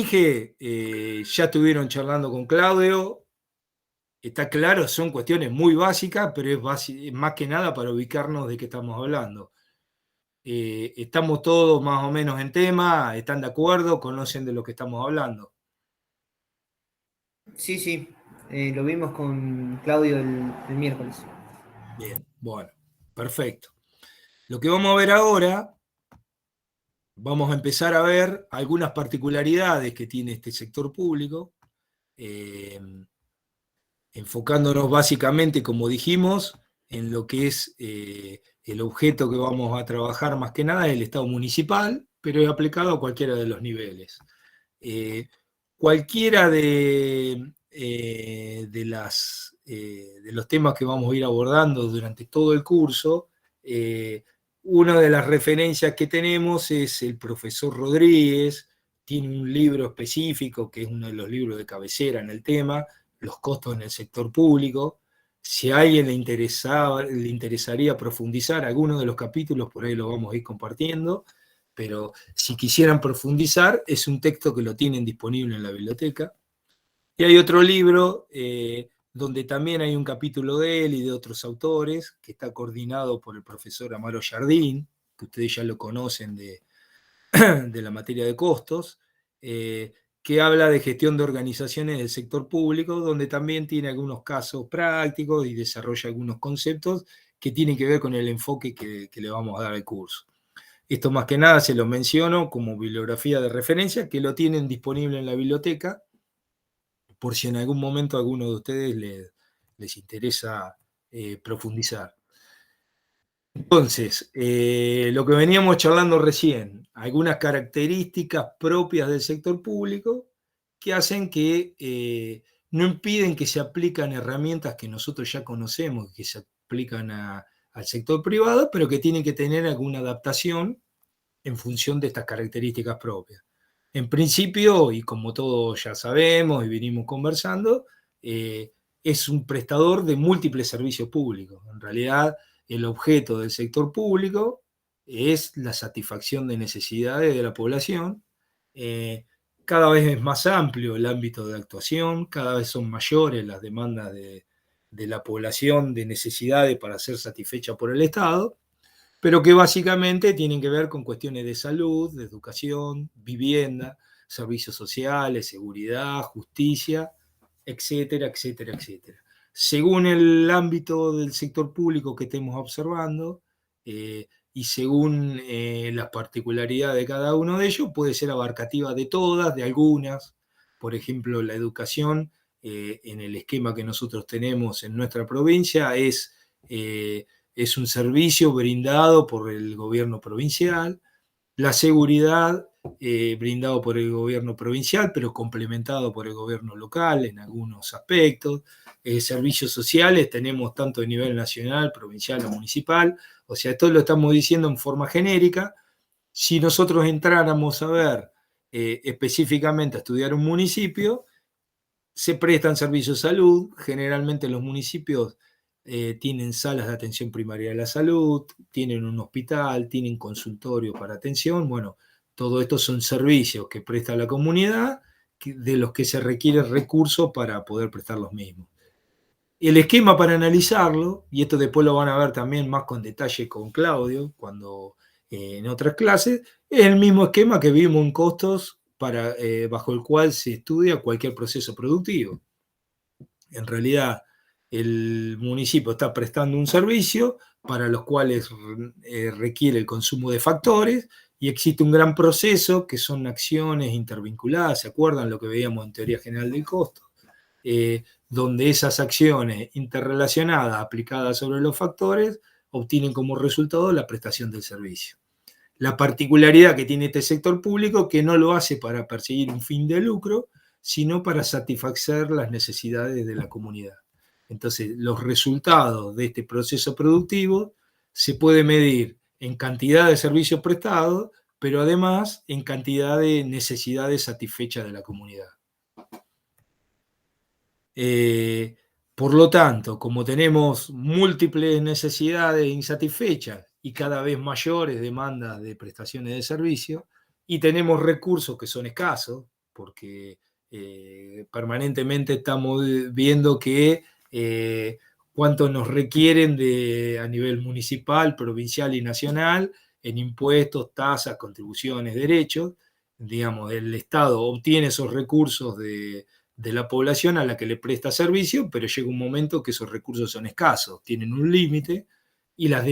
dije, ya estuvieron charlando con Claudio. Está claro, son cuestiones muy básicas, pero es más que nada para ubicarnos de qué estamos hablando. Estamos todos más o menos en tema, están de acuerdo, conocen de lo que estamos hablando. Sí, sí, lo vimos con Claudio el miércoles. Bien, bueno, perfecto. Lo que vamos a ver ahora, vamos a empezar a ver algunas particularidades que tiene este sector público, eh, enfocándonos básicamente, como dijimos, en lo que es el objeto que vamos a trabajar más que nada, el Estado municipal, pero es aplicado a cualquiera de los niveles. Eh, Cualquiera de los temas que vamos a ir abordando durante todo el curso, una de las referencias que tenemos es el profesor Rodríguez. Tiene un libro específico que es uno de los libros de cabecera en el tema, Los costos en el sector público. Si a alguien le interesaría profundizar alguno de los capítulos, por ahí lo vamos a ir compartiendo, pero si quisieran profundizar, es un texto que lo tienen disponible en la biblioteca. Y hay otro libro donde también hay un capítulo de él y de otros autores, que está coordinado por el profesor Amaro Jardín, que ustedes ya lo conocen de la materia de costos, que habla de gestión de organizaciones del sector público, donde también tiene algunos casos prácticos y desarrolla algunos conceptos que tienen que ver con el enfoque que le vamos a dar al curso. Esto más que nada se lo menciono como bibliografía de referencia, que lo tienen disponible en la biblioteca, por si en algún momento a alguno de ustedes les interesa profundizar. Entonces, lo que veníamos charlando recién, algunas características propias del sector público que hacen que no impiden que se aplican herramientas que nosotros ya conocemos, que se aplican al sector privado, pero que tienen que tener alguna adaptación en función de estas características propias. En principio, y como todos ya sabemos y venimos conversando, es un prestador de múltiples servicios públicos. En realidad, el objeto del sector público es la satisfacción de necesidades de la población. Cada vez es más amplio el ámbito de actuación, cada vez son mayores las demandas de la población de necesidades para ser satisfecha por el Estado, pero que básicamente tienen que ver con cuestiones de salud, de educación, vivienda, servicios sociales, seguridad, justicia, etcétera, etcétera, etcétera. Según el ámbito del sector público que estemos observando y según las particularidades de cada uno de ellos, puede ser abarcativa de todas, de algunas. Por ejemplo, la educación en el esquema que nosotros tenemos en nuestra provincia es un servicio brindado por el gobierno provincial, la seguridad brindado por el gobierno provincial, pero complementado por el gobierno local en algunos aspectos. Servicios sociales tenemos tanto a nivel nacional, provincial o municipal, o sea, esto lo estamos diciendo en forma genérica. Si nosotros entráramos a ver específicamente a estudiar un municipio, se prestan servicios de salud, generalmente los municipios tienen salas de atención primaria de la salud, tienen un hospital, tienen consultorio para atención. Bueno, todo esto son servicios que presta la comunidad, de los que se requiere recursos para poder prestar los mismos. El esquema para analizarlo, y esto después lo van a ver también más con detalle con Claudio, cuando en otras clases, es el mismo esquema que vimos en costos bajo el cual se estudia cualquier proceso productivo. En realidad, el municipio está prestando un servicio para los cuales requiere el consumo de factores y existe un gran proceso que son acciones intervinculadas. ¿Se acuerdan lo que veíamos en teoría general del costo? Donde esas acciones interrelacionadas aplicadas sobre los factores obtienen como resultado la prestación del servicio. La particularidad que tiene este sector público que no lo hace para perseguir un fin de lucro, sino para satisfacer las necesidades de la comunidad. Entonces, los resultados de este proceso productivo se puede medir en cantidad de servicios prestados, pero además en cantidad de necesidades satisfechas de la comunidad. Eh, por lo tanto, como tenemos múltiples necesidades insatisfechas y cada vez mayores demandas de prestaciones de servicio, y tenemos recursos que son escasos, porque permanentemente estamos viendo que cuánto nos requieren a nivel municipal, provincial y nacional en impuestos, tasas, contribuciones, derechos. Digamos, el Estado obtiene esos recursos de la población a la que le presta servicio, pero llega un momento que esos recursos son escasos, tienen un límite y las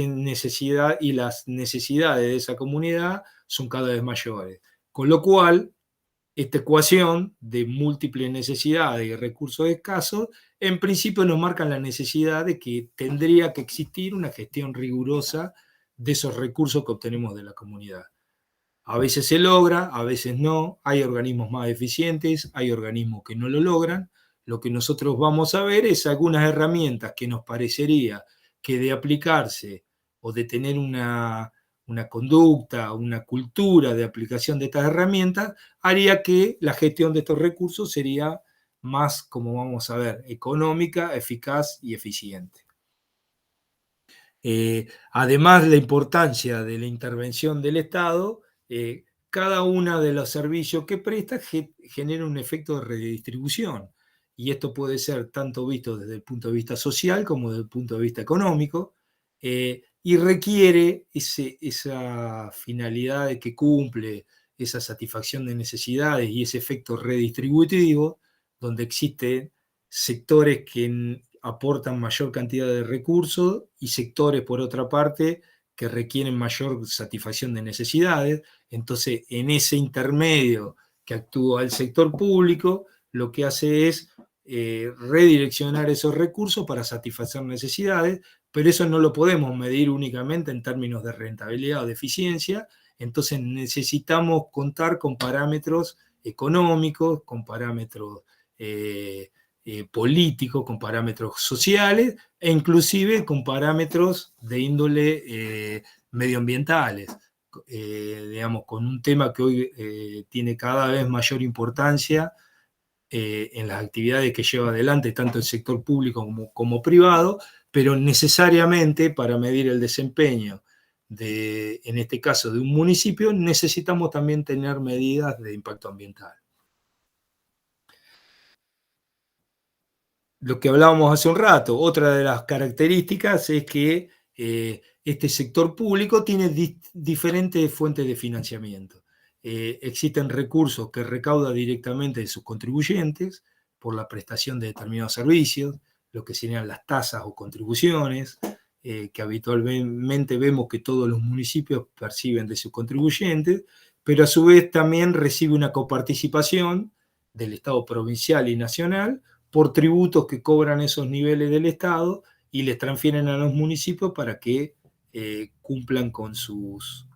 necesidades de esa comunidad son cada vez mayores. Con lo cual, esta ecuación de múltiples necesidades y recursos escasos, en principio nos marcan la necesidad de que tendría que existir una gestión rigurosa de esos recursos que obtenemos de la comunidad. A veces se logra, a veces no, hay organismos más eficientes, hay organismos que no lo logran. Lo que nosotros vamos a ver es algunas herramientas que nos parecería que de aplicarse o de tener una conducta, una cultura de aplicación de estas herramientas, haría que la gestión de estos recursos sería más, como vamos a ver, económica, eficaz y eficiente. Además, la importancia de la intervención del Estado, cada uno de los servicios que presta genera un efecto de redistribución. Y esto puede ser tanto visto desde el punto de vista social como desde el punto de vista económico, y requiere esa finalidad de que cumple, esa satisfacción de necesidades y ese efecto redistributivo, donde existen sectores que aportan mayor cantidad de recursos y sectores, por otra parte, que requieren mayor satisfacción de necesidades. Entonces, en ese intermedio que actúa el sector público, lo que hace es redireccionar esos recursos para satisfacer necesidades, pero eso no lo podemos medir únicamente en términos de rentabilidad o de eficiencia. Entonces necesitamos contar con parámetros económicos, con parámetros políticos, con parámetros sociales e inclusive con parámetros de índole medioambientales. Digamos, con un tema que hoy tiene cada vez mayor importancia en las actividades que lleva adelante tanto el sector público como privado, pero necesariamente para medir el desempeño en este caso, de un municipio, necesitamos también tener medidas de impacto ambiental. Lo que hablábamos hace un rato, otra de las características es que este sector público tiene diferentes fuentes de financiamiento. Existen recursos que recauda directamente de sus contribuyentes por la prestación de determinados servicios, lo que serían las tasas o contribuciones, que habitualmente vemos que todos los municipios perciben de sus contribuyentes, pero a su vez también recibe una coparticipación del Estado provincial y nacional por tributos que cobran esos niveles del Estado y les transfieren a los municipios para que cumplan con sus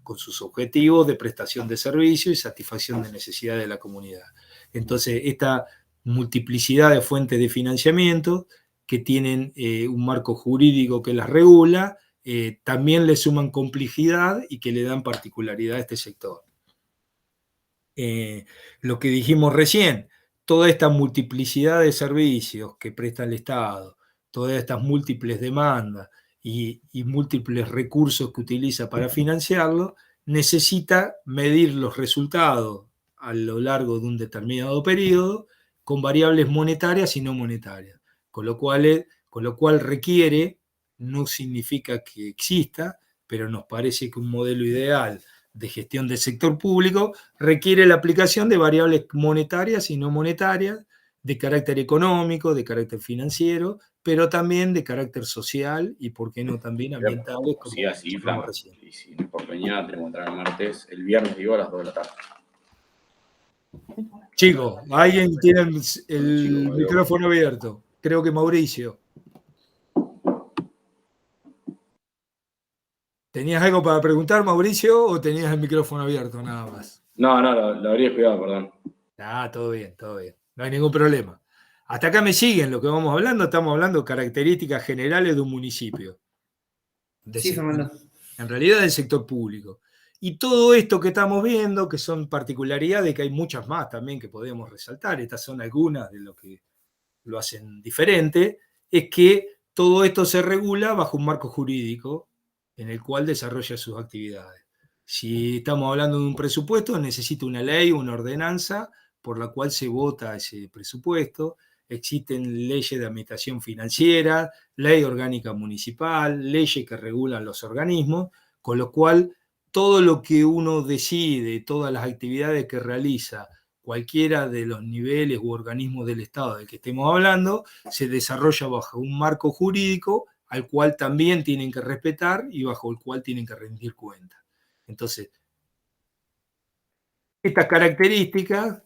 objetivos de prestación de servicios y satisfacción de necesidades de la comunidad. Entonces, esta multiplicidad de fuentes de financiamiento que tienen un marco jurídico que las regula, también le suman complejidad y que le dan particularidad a este sector. Lo que dijimos recién, toda esta multiplicidad de servicios que presta el Estado, todas estas múltiples demandas y múltiples recursos que utiliza para financiarlo, necesita medir los resultados a lo largo de un determinado periodo con variables monetarias y no monetarias, con lo cual requiere, no significa que exista, pero nos parece que un modelo ideal de gestión del sector público requiere la aplicación de variables monetarias y no monetarias, de carácter económico, de carácter financiero, pero también de carácter social y, por qué no, también ambientales. Sí, así, Fran. Y si no es por mañana, tenemos que entrar el martes, el viernes, digo, a las 2 de la tarde. Chicos, alguien tiene el micrófono abierto. Creo que Mauricio. ¿Tenías algo para preguntar, Mauricio, o tenías el micrófono abierto nada más? No, lo habría cuidado, perdón. Todo bien. No hay ningún problema. Hasta acá me siguen lo que vamos hablando. Estamos hablando de características generales de un municipio. Sí, Fernando. En realidad del sector público. Y todo esto que estamos viendo, que son particularidades, que hay muchas más también que podemos resaltar, estas son algunas de lo que lo hacen diferente, es que todo esto se regula bajo un marco jurídico en el cual desarrolla sus actividades. Si estamos hablando de un presupuesto, necesita una ley, una ordenanza, por la cual se vota ese presupuesto. Existen leyes de administración financiera, ley orgánica municipal, leyes que regulan los organismos, con lo cual todo lo que uno decide, todas las actividades que realiza cualquiera de los niveles u organismos del Estado del que estemos hablando, se desarrolla bajo un marco jurídico al cual también tienen que respetar y bajo el cual tienen que rendir cuentas. Entonces, estas características,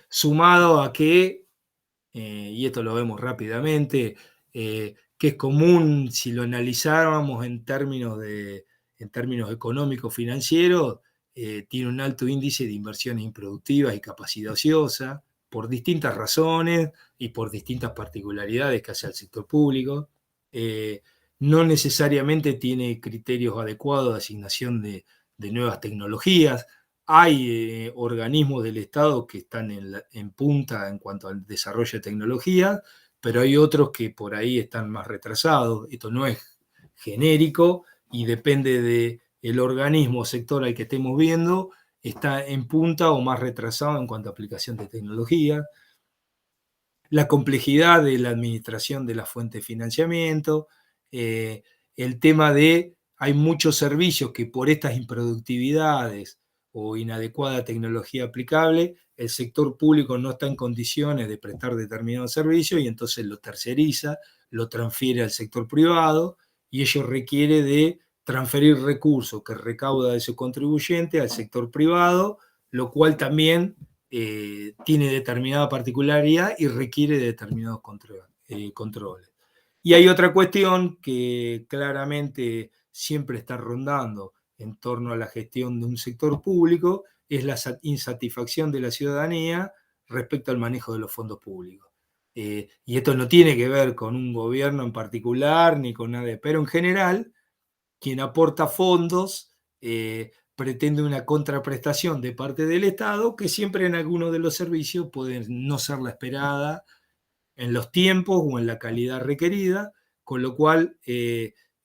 sumado a que, y esto lo vemos rápidamente, que es común si lo analizáramos en términos económicos financieros, tiene un alto índice de inversiones improductivas y capacidad ociosa, por distintas razones y por distintas particularidades que hace el sector público. No necesariamente tiene criterios adecuados de asignación de nuevas tecnologías. Hay organismos del Estado que están en punta en cuanto al desarrollo de tecnología, pero hay otros que por ahí están más retrasados. Esto no es genérico y depende del organismo o sector al que estemos viendo, está en punta o más retrasado en cuanto a aplicación de tecnología. La complejidad de la administración de la fuente de financiamiento, el tema de hay muchos servicios que por estas improductividades o inadecuada tecnología aplicable, el sector público no está en condiciones de prestar determinados servicios y entonces lo terceriza, lo transfiere al sector privado y ello requiere de transferir recursos que recauda de su contribuyente al sector privado, lo cual también tiene determinada particularidad y requiere de determinados controles. Y hay otra cuestión que claramente siempre está rondando en torno a la gestión de un sector público, es la insatisfacción de la ciudadanía respecto al manejo de los fondos públicos. Y esto no tiene que ver con un gobierno en particular ni con nadie, pero en general, quien aporta fondos pretende una contraprestación de parte del Estado que siempre en algunos de los servicios puede no ser la esperada en los tiempos o en la calidad requerida, con lo cual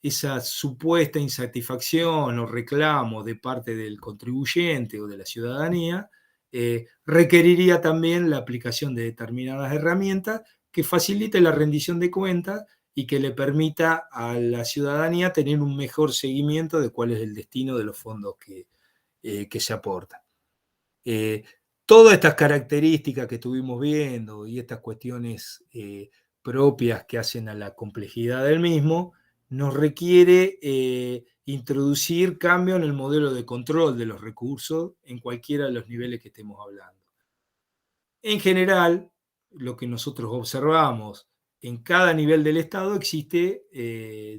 esa supuesta insatisfacción o reclamo de parte del contribuyente o de la ciudadanía requeriría también la aplicación de determinadas herramientas que facilite la rendición de cuentas y que le permita a la ciudadanía tener un mejor seguimiento de cuál es el destino de los fondos que se aportan. Todas estas características que estuvimos viendo y estas cuestiones propias que hacen a la complejidad del mismo, nos requiere introducir cambio en el modelo de control de los recursos en cualquiera de los niveles que estemos hablando. En general, lo que nosotros observamos en cada nivel del Estado existe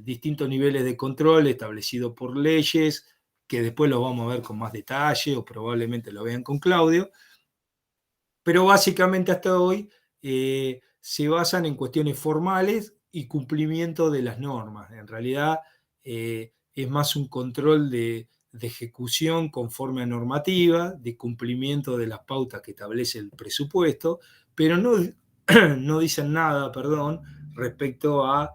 distintos niveles de control establecidos por leyes, que después lo vamos a ver con más detalle o probablemente lo vean con Claudio, pero básicamente hasta hoy se basan en cuestiones formales y cumplimiento de las normas. En realidad es más un control de ejecución conforme a normativa, de cumplimiento de las pautas que establece el presupuesto, pero no dicen nada, respecto a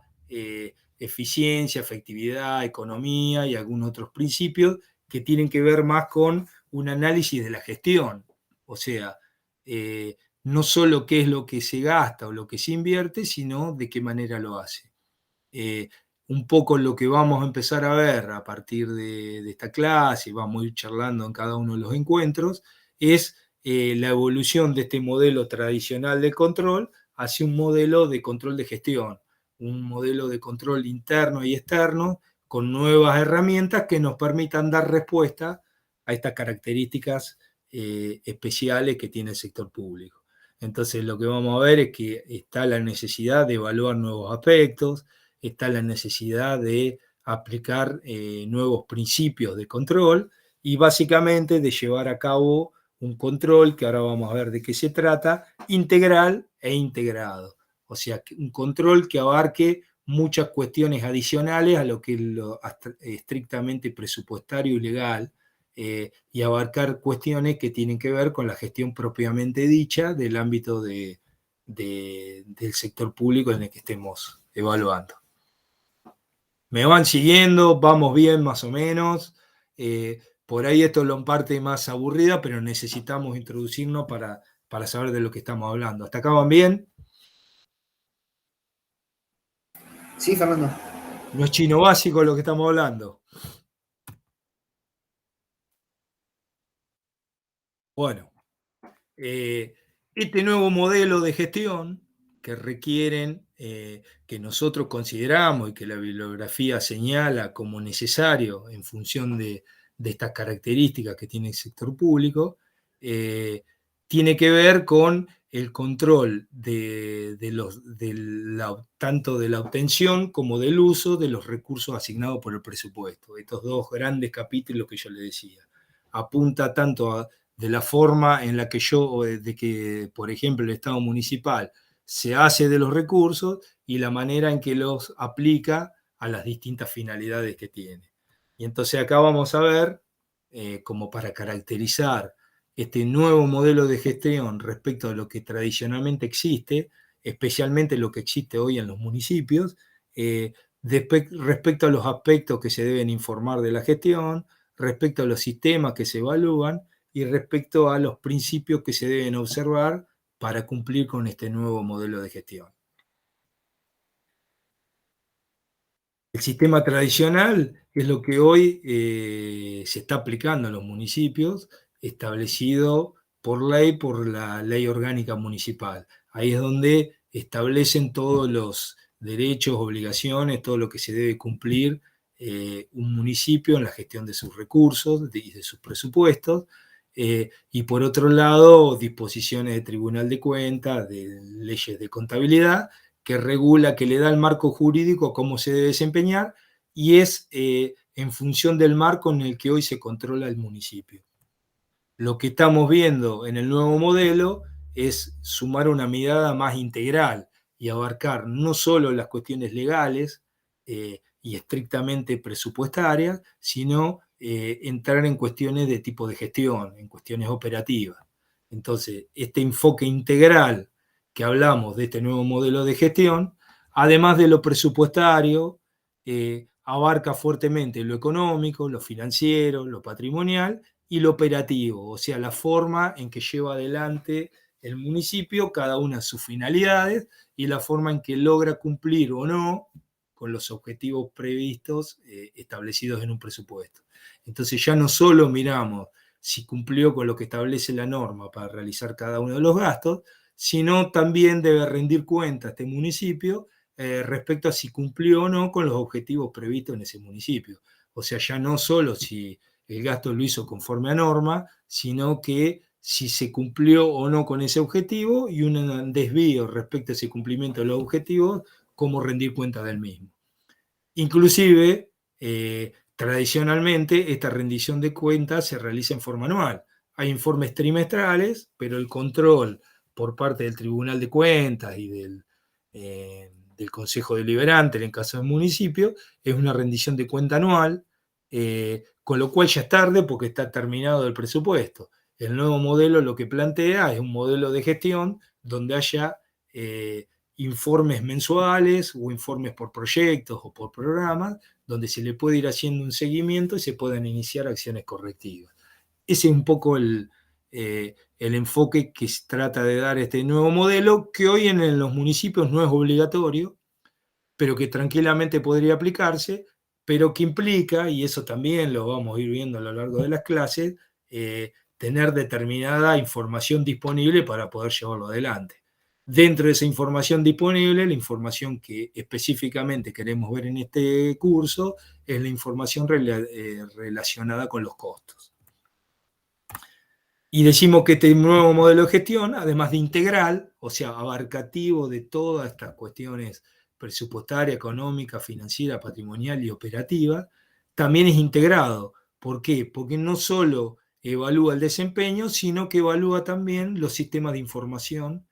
eficiencia, efectividad, economía y algunos otros principios que tienen que ver más con un análisis de la gestión. O sea, no solo qué es lo que se gasta o lo que se invierte, sino de qué manera lo hace. Un poco lo que vamos a empezar a ver a partir de esta clase, vamos a ir charlando en cada uno de los encuentros, es la evolución de este modelo tradicional de control hacia un modelo de control de gestión, un modelo de control interno y externo con nuevas herramientas que nos permitan dar respuesta a estas características especiales que tiene el sector público. Entonces lo que vamos a ver es que está la necesidad de evaluar nuevos aspectos, está la necesidad de aplicar nuevos principios de control y básicamente de llevar a cabo un control, que ahora vamos a ver de qué se trata, integral e integrado. O sea, un control que abarque muchas cuestiones adicionales a lo que es lo estrictamente presupuestario y legal, y abarcar cuestiones que tienen que ver con la gestión propiamente dicha del ámbito del sector público en el que estemos evaluando. ¿Me van siguiendo? ¿Vamos bien más o menos? Por ahí esto es la parte más aburrida, pero necesitamos introducirnos para saber de lo que estamos hablando. ¿Hasta acá van bien? Sí, Fernando. No es chino básico lo que estamos hablando. Bueno, este nuevo modelo de gestión que requieren, que nosotros consideramos y que la bibliografía señala como necesario en función de estas características que tiene el sector público, tiene que ver con el control tanto de la obtención como del uso de los recursos asignados por el presupuesto. Estos dos grandes capítulos que yo le decía. Apunta tanto de la forma en la que por ejemplo, el Estado municipal se hace de los recursos y la manera en que los aplica a las distintas finalidades que tiene. Y entonces acá vamos a ver, como para caracterizar este nuevo modelo de gestión respecto a lo que tradicionalmente existe, especialmente lo que existe hoy en los municipios, respecto a los aspectos que se deben informar de la gestión, respecto a los sistemas que se evalúan y respecto a los principios que se deben observar para cumplir con este nuevo modelo de gestión. El sistema tradicional es lo que hoy se está aplicando en los municipios, establecido por ley, por la Ley Orgánica Municipal. Ahí es donde establecen todos los derechos, obligaciones, todo lo que se debe cumplir un municipio en la gestión de sus recursos y de sus presupuestos. Y por otro lado, disposiciones de Tribunal de Cuentas, de leyes de contabilidad, que regula, que le da el marco jurídico cómo se debe desempeñar, y es en función del marco en el que hoy se controla el municipio. Lo que estamos viendo en el nuevo modelo es sumar una mirada más integral y abarcar no solo las cuestiones legales y estrictamente presupuestarias, sino entrar en cuestiones de tipo de gestión, en cuestiones operativas. Entonces, este enfoque integral que hablamos de este nuevo modelo de gestión, además de lo presupuestario, abarca fuertemente lo económico, lo financiero, lo patrimonial y lo operativo, o sea, la forma en que lleva adelante el municipio cada una de sus finalidades y la forma en que logra cumplir o no con los objetivos previstos establecidos en un presupuesto. Entonces ya no solo miramos si cumplió con lo que establece la norma para realizar cada uno de los gastos, sino también debe rendir cuenta a este municipio respecto a si cumplió o no con los objetivos previstos en ese municipio. O sea, ya no solo si el gasto lo hizo conforme a norma, sino que si se cumplió o no con ese objetivo y un desvío respecto a ese cumplimiento de los objetivos, cómo rendir cuenta del mismo. Inclusive, tradicionalmente, esta rendición de cuentas se realiza en forma anual. Hay informes trimestrales, pero el control por parte del Tribunal de Cuentas y del Consejo Deliberante, en el caso del municipio, es una rendición de cuenta anual, con lo cual ya es tarde porque está terminado el presupuesto. El nuevo modelo lo que plantea es un modelo de gestión donde haya informes mensuales o informes por proyectos o por programas, donde se le puede ir haciendo un seguimiento y se puedan iniciar acciones correctivas. Ese es un poco el enfoque que se trata de dar este nuevo modelo, que hoy en los municipios no es obligatorio, pero que tranquilamente podría aplicarse, pero que implica, y eso también lo vamos a ir viendo a lo largo de las clases, tener determinada información disponible para poder llevarlo adelante. Dentro de esa información disponible, la información que específicamente queremos ver en este curso es la información relacionada con los costos. Y decimos que este nuevo modelo de gestión, además de integral, o sea, abarcativo de todas estas cuestiones presupuestaria, económica, financiera, patrimonial y operativa, también es integrado. ¿Por qué? Porque no solo evalúa el desempeño, sino que evalúa también los sistemas de información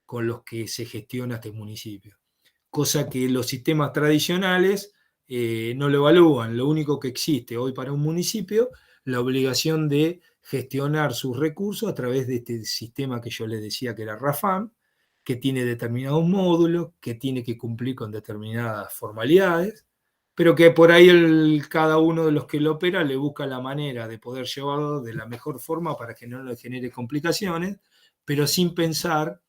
con los que se gestiona este municipio. Cosa que los sistemas tradicionales no lo evalúan. Lo único que existe hoy para un municipio, la obligación de gestionar sus recursos a través de este sistema que yo les decía que era RAFAM, que tiene determinados módulos, que tiene que cumplir con determinadas formalidades, pero que por ahí cada uno de los que lo opera le busca la manera de poder llevarlo de la mejor forma para que no le genere complicaciones, pero sin pensar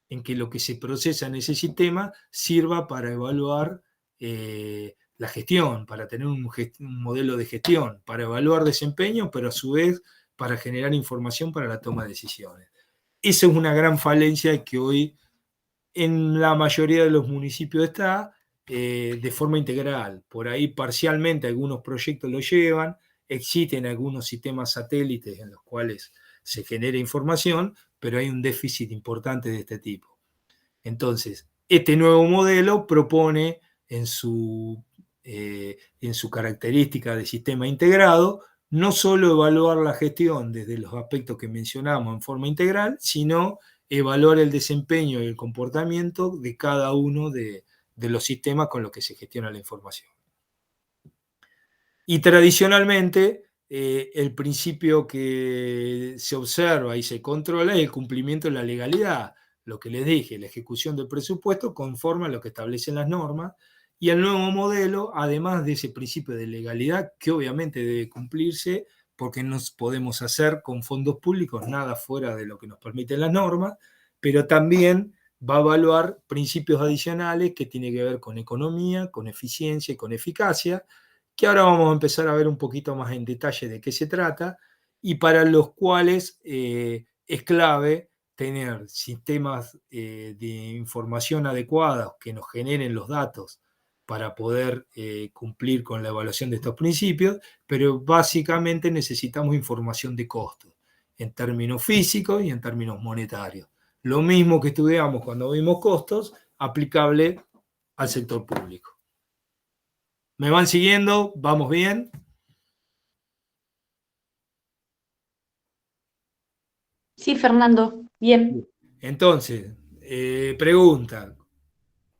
en que lo que se procesa en ese sistema sirva para evaluar la gestión, para tener un modelo de gestión, para evaluar desempeño, pero a su vez para generar información para la toma de decisiones. Esa es una gran falencia que hoy en la mayoría de los municipios está de forma integral. Por ahí parcialmente algunos proyectos lo llevan, existen algunos sistemas satélites en los cuales se genera información, pero hay un déficit importante de este tipo. Entonces, este nuevo modelo propone en su característica de sistema integrado no solo evaluar la gestión desde los aspectos que mencionamos en forma integral, sino evaluar el desempeño y el comportamiento de cada uno de los sistemas con los que se gestiona la información. Y tradicionalmente, el principio que se observa y se controla es el cumplimiento de la legalidad. Lo que les dije, la ejecución del presupuesto conforme a lo que establecen las normas, y el nuevo modelo, además de ese principio de legalidad, que obviamente debe cumplirse, porque no podemos hacer con fondos públicos nada fuera de lo que nos permiten las normas, pero también va a evaluar principios adicionales que tienen que ver con economía, con eficiencia y con eficacia, que ahora vamos a empezar a ver un poquito más en detalle de qué se trata, y para los cuales es clave tener sistemas de información adecuados que nos generen los datos para poder cumplir con la evaluación de estos principios, pero básicamente necesitamos información de costos, en términos físicos y en términos monetarios. Lo mismo que estudiamos cuando vimos costos, aplicable al sector público. ¿Me van siguiendo? ¿Vamos bien? Sí, Fernando, bien. Entonces, pregunta.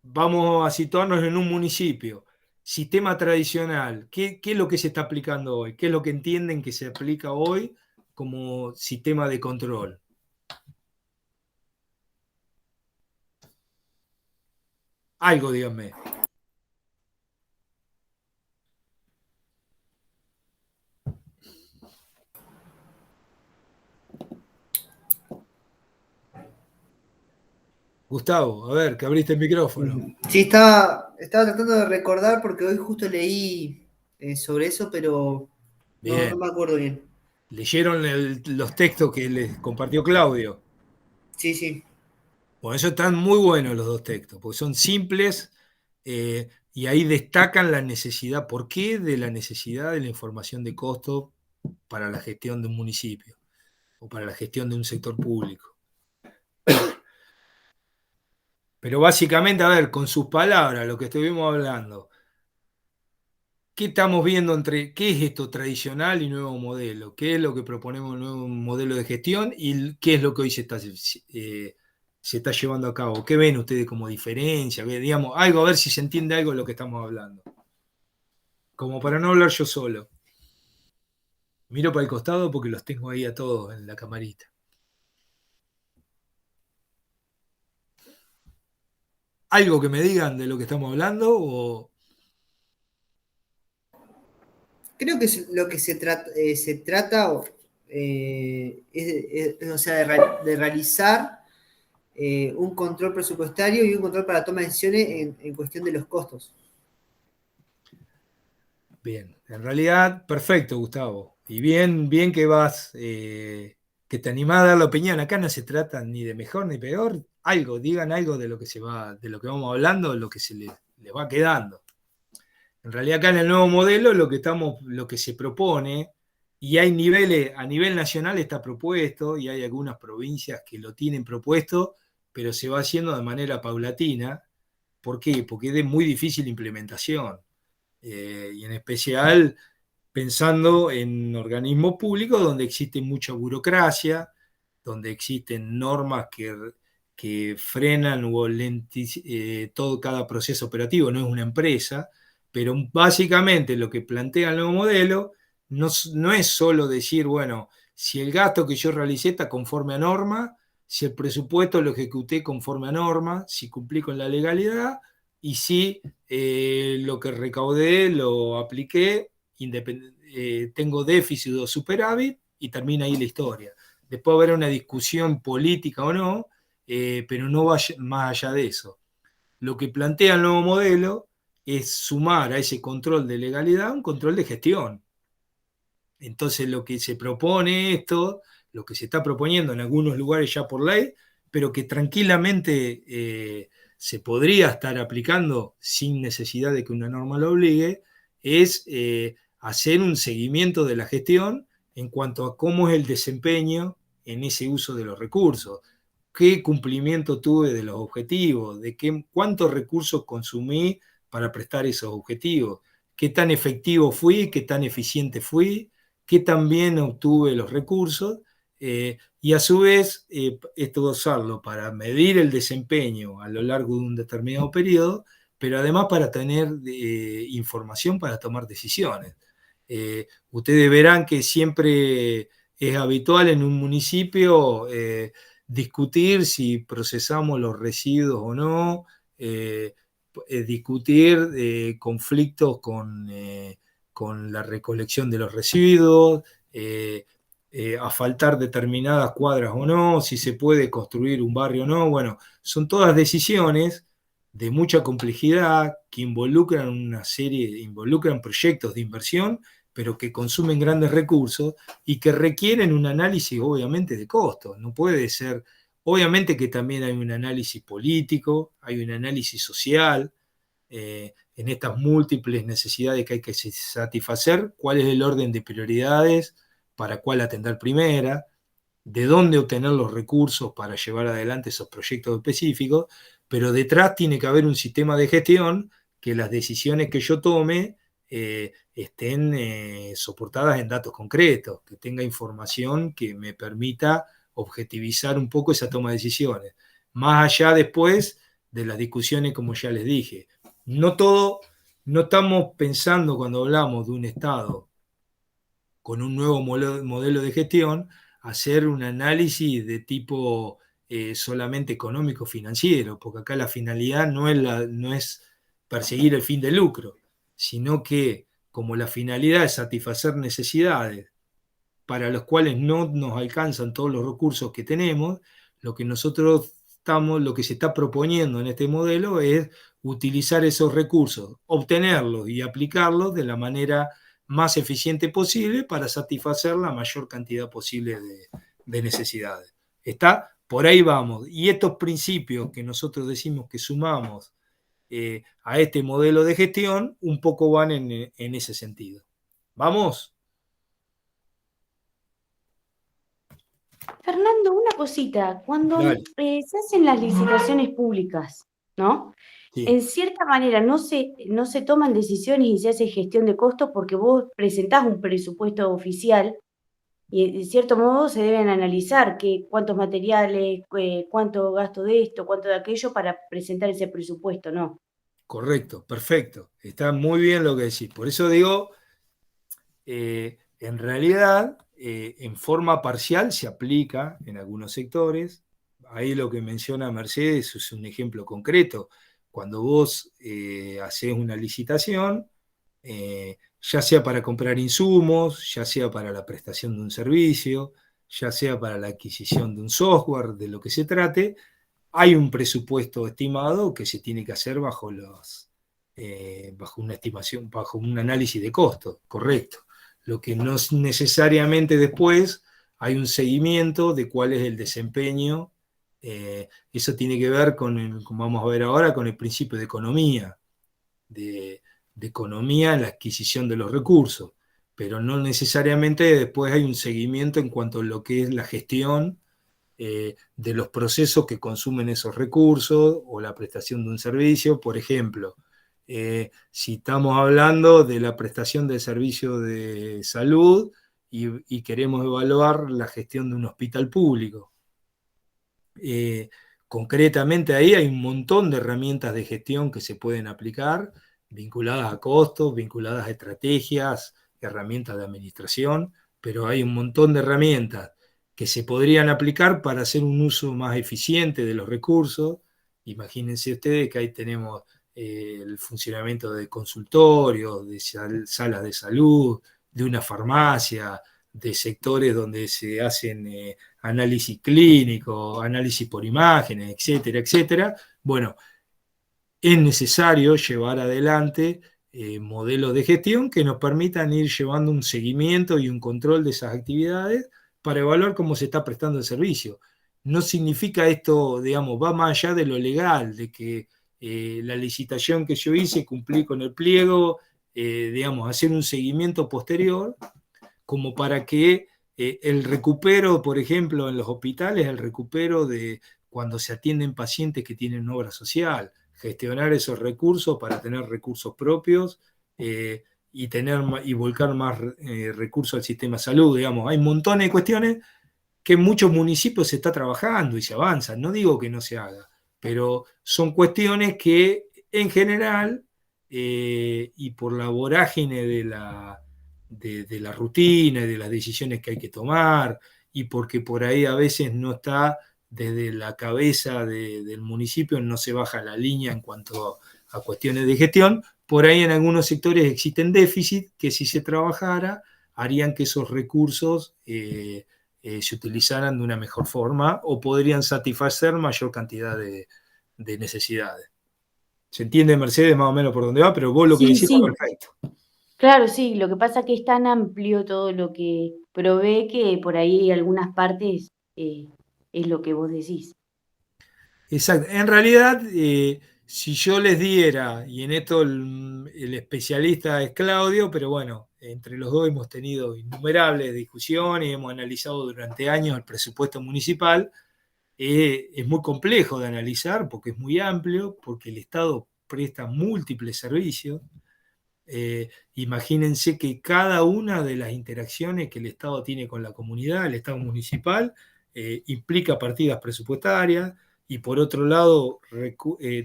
Vamos a situarnos en un municipio. Sistema tradicional. ¿Qué es lo que se está aplicando hoy? ¿Qué es lo que entienden que se aplica hoy como sistema de control? Algo, díganme. Gustavo, a ver, que abriste el micrófono. Sí, estaba tratando de recordar porque hoy justo leí sobre eso, pero no Bien. me acuerdo bien. ¿Leyeron los textos que les compartió Claudio? Sí, sí. Bueno, eso están muy buenos los dos textos, porque son simples y ahí destacan la necesidad. ¿Por qué? De la necesidad de la información de costo para la gestión de un municipio o para la gestión de un sector público. Pero básicamente, a ver, con sus palabras, lo que estuvimos hablando, ¿qué estamos viendo entre qué es esto tradicional y nuevo modelo? ¿Qué es lo que proponemos nuevo modelo de gestión y qué es lo que hoy se está llevando a cabo? ¿Qué ven ustedes como diferencia? Digamos, algo, a ver si se entiende algo de lo que estamos hablando. Como para no hablar yo solo. Miro para el costado porque los tengo ahí a todos en la camarita. ¿Algo que me digan de lo que estamos hablando? O... Creo que lo que se trata o sea, de realizar un control presupuestario y un control para la toma de decisiones en cuestión de los costos. Bien, en realidad, perfecto, Gustavo. Y bien que vas, que te animás a dar la opinión. Acá no se trata ni de mejor ni peor. Algo, digan algo de lo que de lo que vamos hablando, lo que les va quedando. En realidad, acá en el nuevo modelo, lo que se propone, y hay niveles, a nivel nacional está propuesto, y hay algunas provincias que lo tienen propuesto, pero se va haciendo de manera paulatina. ¿Por qué? Porque es de muy difícil implementación. Y en especial pensando en organismos públicos donde existe mucha burocracia, donde existen normas que frenan o todo cada proceso operativo, no es una empresa, pero básicamente lo que plantea el nuevo modelo no es solo decir, bueno, si el gasto que yo realicé está conforme a norma, si el presupuesto lo ejecuté conforme a norma, si cumplí con la legalidad, y sí, lo que recaudé lo apliqué, tengo déficit o superávit y termina ahí la historia. Después habrá una discusión política o no, pero no va más allá de eso. Lo que plantea el nuevo modelo es sumar a ese control de legalidad un control de gestión. Entonces lo que se propone esto, lo que se está proponiendo en algunos lugares ya por ley, pero que tranquilamente se podría estar aplicando sin necesidad de que una norma lo obligue, es hacer un seguimiento de la gestión en cuanto a cómo es el desempeño en ese uso de los recursos, qué cumplimiento tuve de los objetivos, cuántos recursos consumí para prestar esos objetivos, qué tan efectivo fui, qué tan eficiente fui, qué tan bien obtuve los recursos, y a su vez esto usarlo para medir el desempeño a lo largo de un determinado periodo, pero además para tener información para tomar decisiones. Ustedes verán que siempre es habitual en un municipio discutir si procesamos los residuos o no, discutir conflictos con la recolección de los residuos, asfaltar determinadas cuadras o no, si se puede construir un barrio o no. Bueno, son todas decisiones de mucha complejidad que involucran proyectos de inversión, pero que consumen grandes recursos y que requieren un análisis obviamente de costos. No puede ser, obviamente que también hay un análisis político, hay un análisis social, en estas múltiples necesidades que hay que satisfacer, cuál es el orden de prioridades para cuál atender primera, de dónde obtener los recursos para llevar adelante esos proyectos específicos, pero detrás tiene que haber un sistema de gestión que las decisiones que yo tome estén soportadas en datos concretos, que tenga información que me permita objetivizar un poco esa toma de decisiones. Más allá después de las discusiones, como ya les dije. No estamos pensando cuando hablamos de un Estado con un nuevo modelo de gestión, hacer un análisis de tipo solamente económico-financiero, porque acá la finalidad no es perseguir el fin de lucro, sino que como la finalidad es satisfacer necesidades para las cuales no nos alcanzan todos los recursos que tenemos, lo que se está proponiendo en este modelo es utilizar esos recursos, obtenerlos y aplicarlos de la manera más eficiente posible para satisfacer la mayor cantidad posible de necesidades. ¿Está? Por ahí vamos. Y estos principios que nosotros decimos que sumamos a este modelo de gestión, un poco van en ese sentido. ¿Vamos? Fernando, una cosita, cuando Dale. se hacen las licitaciones públicas, ¿no? Sí. En cierta manera no se toman decisiones y se hace gestión de costos porque vos presentás un presupuesto oficial y de cierto modo se deben analizar cuántos materiales, cuánto gasto de esto, cuánto de aquello para presentar ese presupuesto, ¿no? Correcto, perfecto. Está muy bien lo que decís. Por eso digo, en realidad, en forma parcial se aplica en algunos sectores. Ahí lo que menciona Mercedes es un ejemplo concreto. Cuando vos hacés una licitación, ya sea para comprar insumos, ya sea para la prestación de un servicio, ya sea para la adquisición de un software, de lo que se trate, hay un presupuesto estimado que se tiene que hacer bajo una estimación, bajo un análisis de costos, correcto. Lo que no es necesariamente después hay un seguimiento de cuál es el desempeño. Eso tiene que ver como vamos a ver ahora, con el principio de economía, de economía en la adquisición de los recursos, pero no necesariamente después hay un seguimiento en cuanto a lo que es la gestión de los procesos que consumen esos recursos o la prestación de un servicio. Por ejemplo, si estamos hablando de la prestación del servicio de salud y queremos evaluar la gestión de un hospital público. Concretamente ahí hay un montón de herramientas de gestión que se pueden aplicar, vinculadas a costos, vinculadas a estrategias, herramientas de administración, pero hay un montón de herramientas que se podrían aplicar para hacer un uso más eficiente de los recursos. Imagínense ustedes que ahí tenemos el funcionamiento de consultorios, de salas de salud, de una farmacia, de sectores donde se hacen análisis clínico, análisis por imágenes, etcétera, etcétera. Bueno, es necesario llevar adelante modelos de gestión que nos permitan ir llevando un seguimiento y un control de esas actividades para evaluar cómo se está prestando el servicio. No significa esto, digamos, va más allá de lo legal, de que la licitación que yo hice, cumplí con el pliego, digamos, hacer un seguimiento posterior, como para que el recupero, por ejemplo, en los hospitales, el recupero de cuando se atienden pacientes que tienen obra social, gestionar esos recursos para tener recursos propios y volcar más recursos al sistema de salud. Digamos, hay montones de cuestiones que en muchos municipios se está trabajando y se avanza. No digo que no se haga, pero son cuestiones que en general y por la vorágine de la rutina y de las decisiones que hay que tomar y porque por ahí a veces no está desde la cabeza del municipio, no se baja la línea en cuanto a cuestiones de gestión, por ahí en algunos sectores existen déficits que si se trabajara harían que esos recursos se utilizaran de una mejor forma o podrían satisfacer mayor cantidad de necesidades. ¿Se entiende, Mercedes, más o menos por dónde va? Pero vos lo que decís está perfecto. Claro, sí, lo que pasa es que es tan amplio todo lo que provee que por ahí algunas partes es lo que vos decís. Exacto. En realidad, si yo les diera, y en esto el especialista es Claudio, pero bueno, entre los dos hemos tenido innumerables discusiones y hemos analizado durante años el presupuesto municipal. Es muy complejo de analizar porque es muy amplio, porque el Estado presta múltiples servicios. Imagínense que cada una de las interacciones que el Estado tiene con la comunidad, el Estado municipal, implica partidas presupuestarias y por otro lado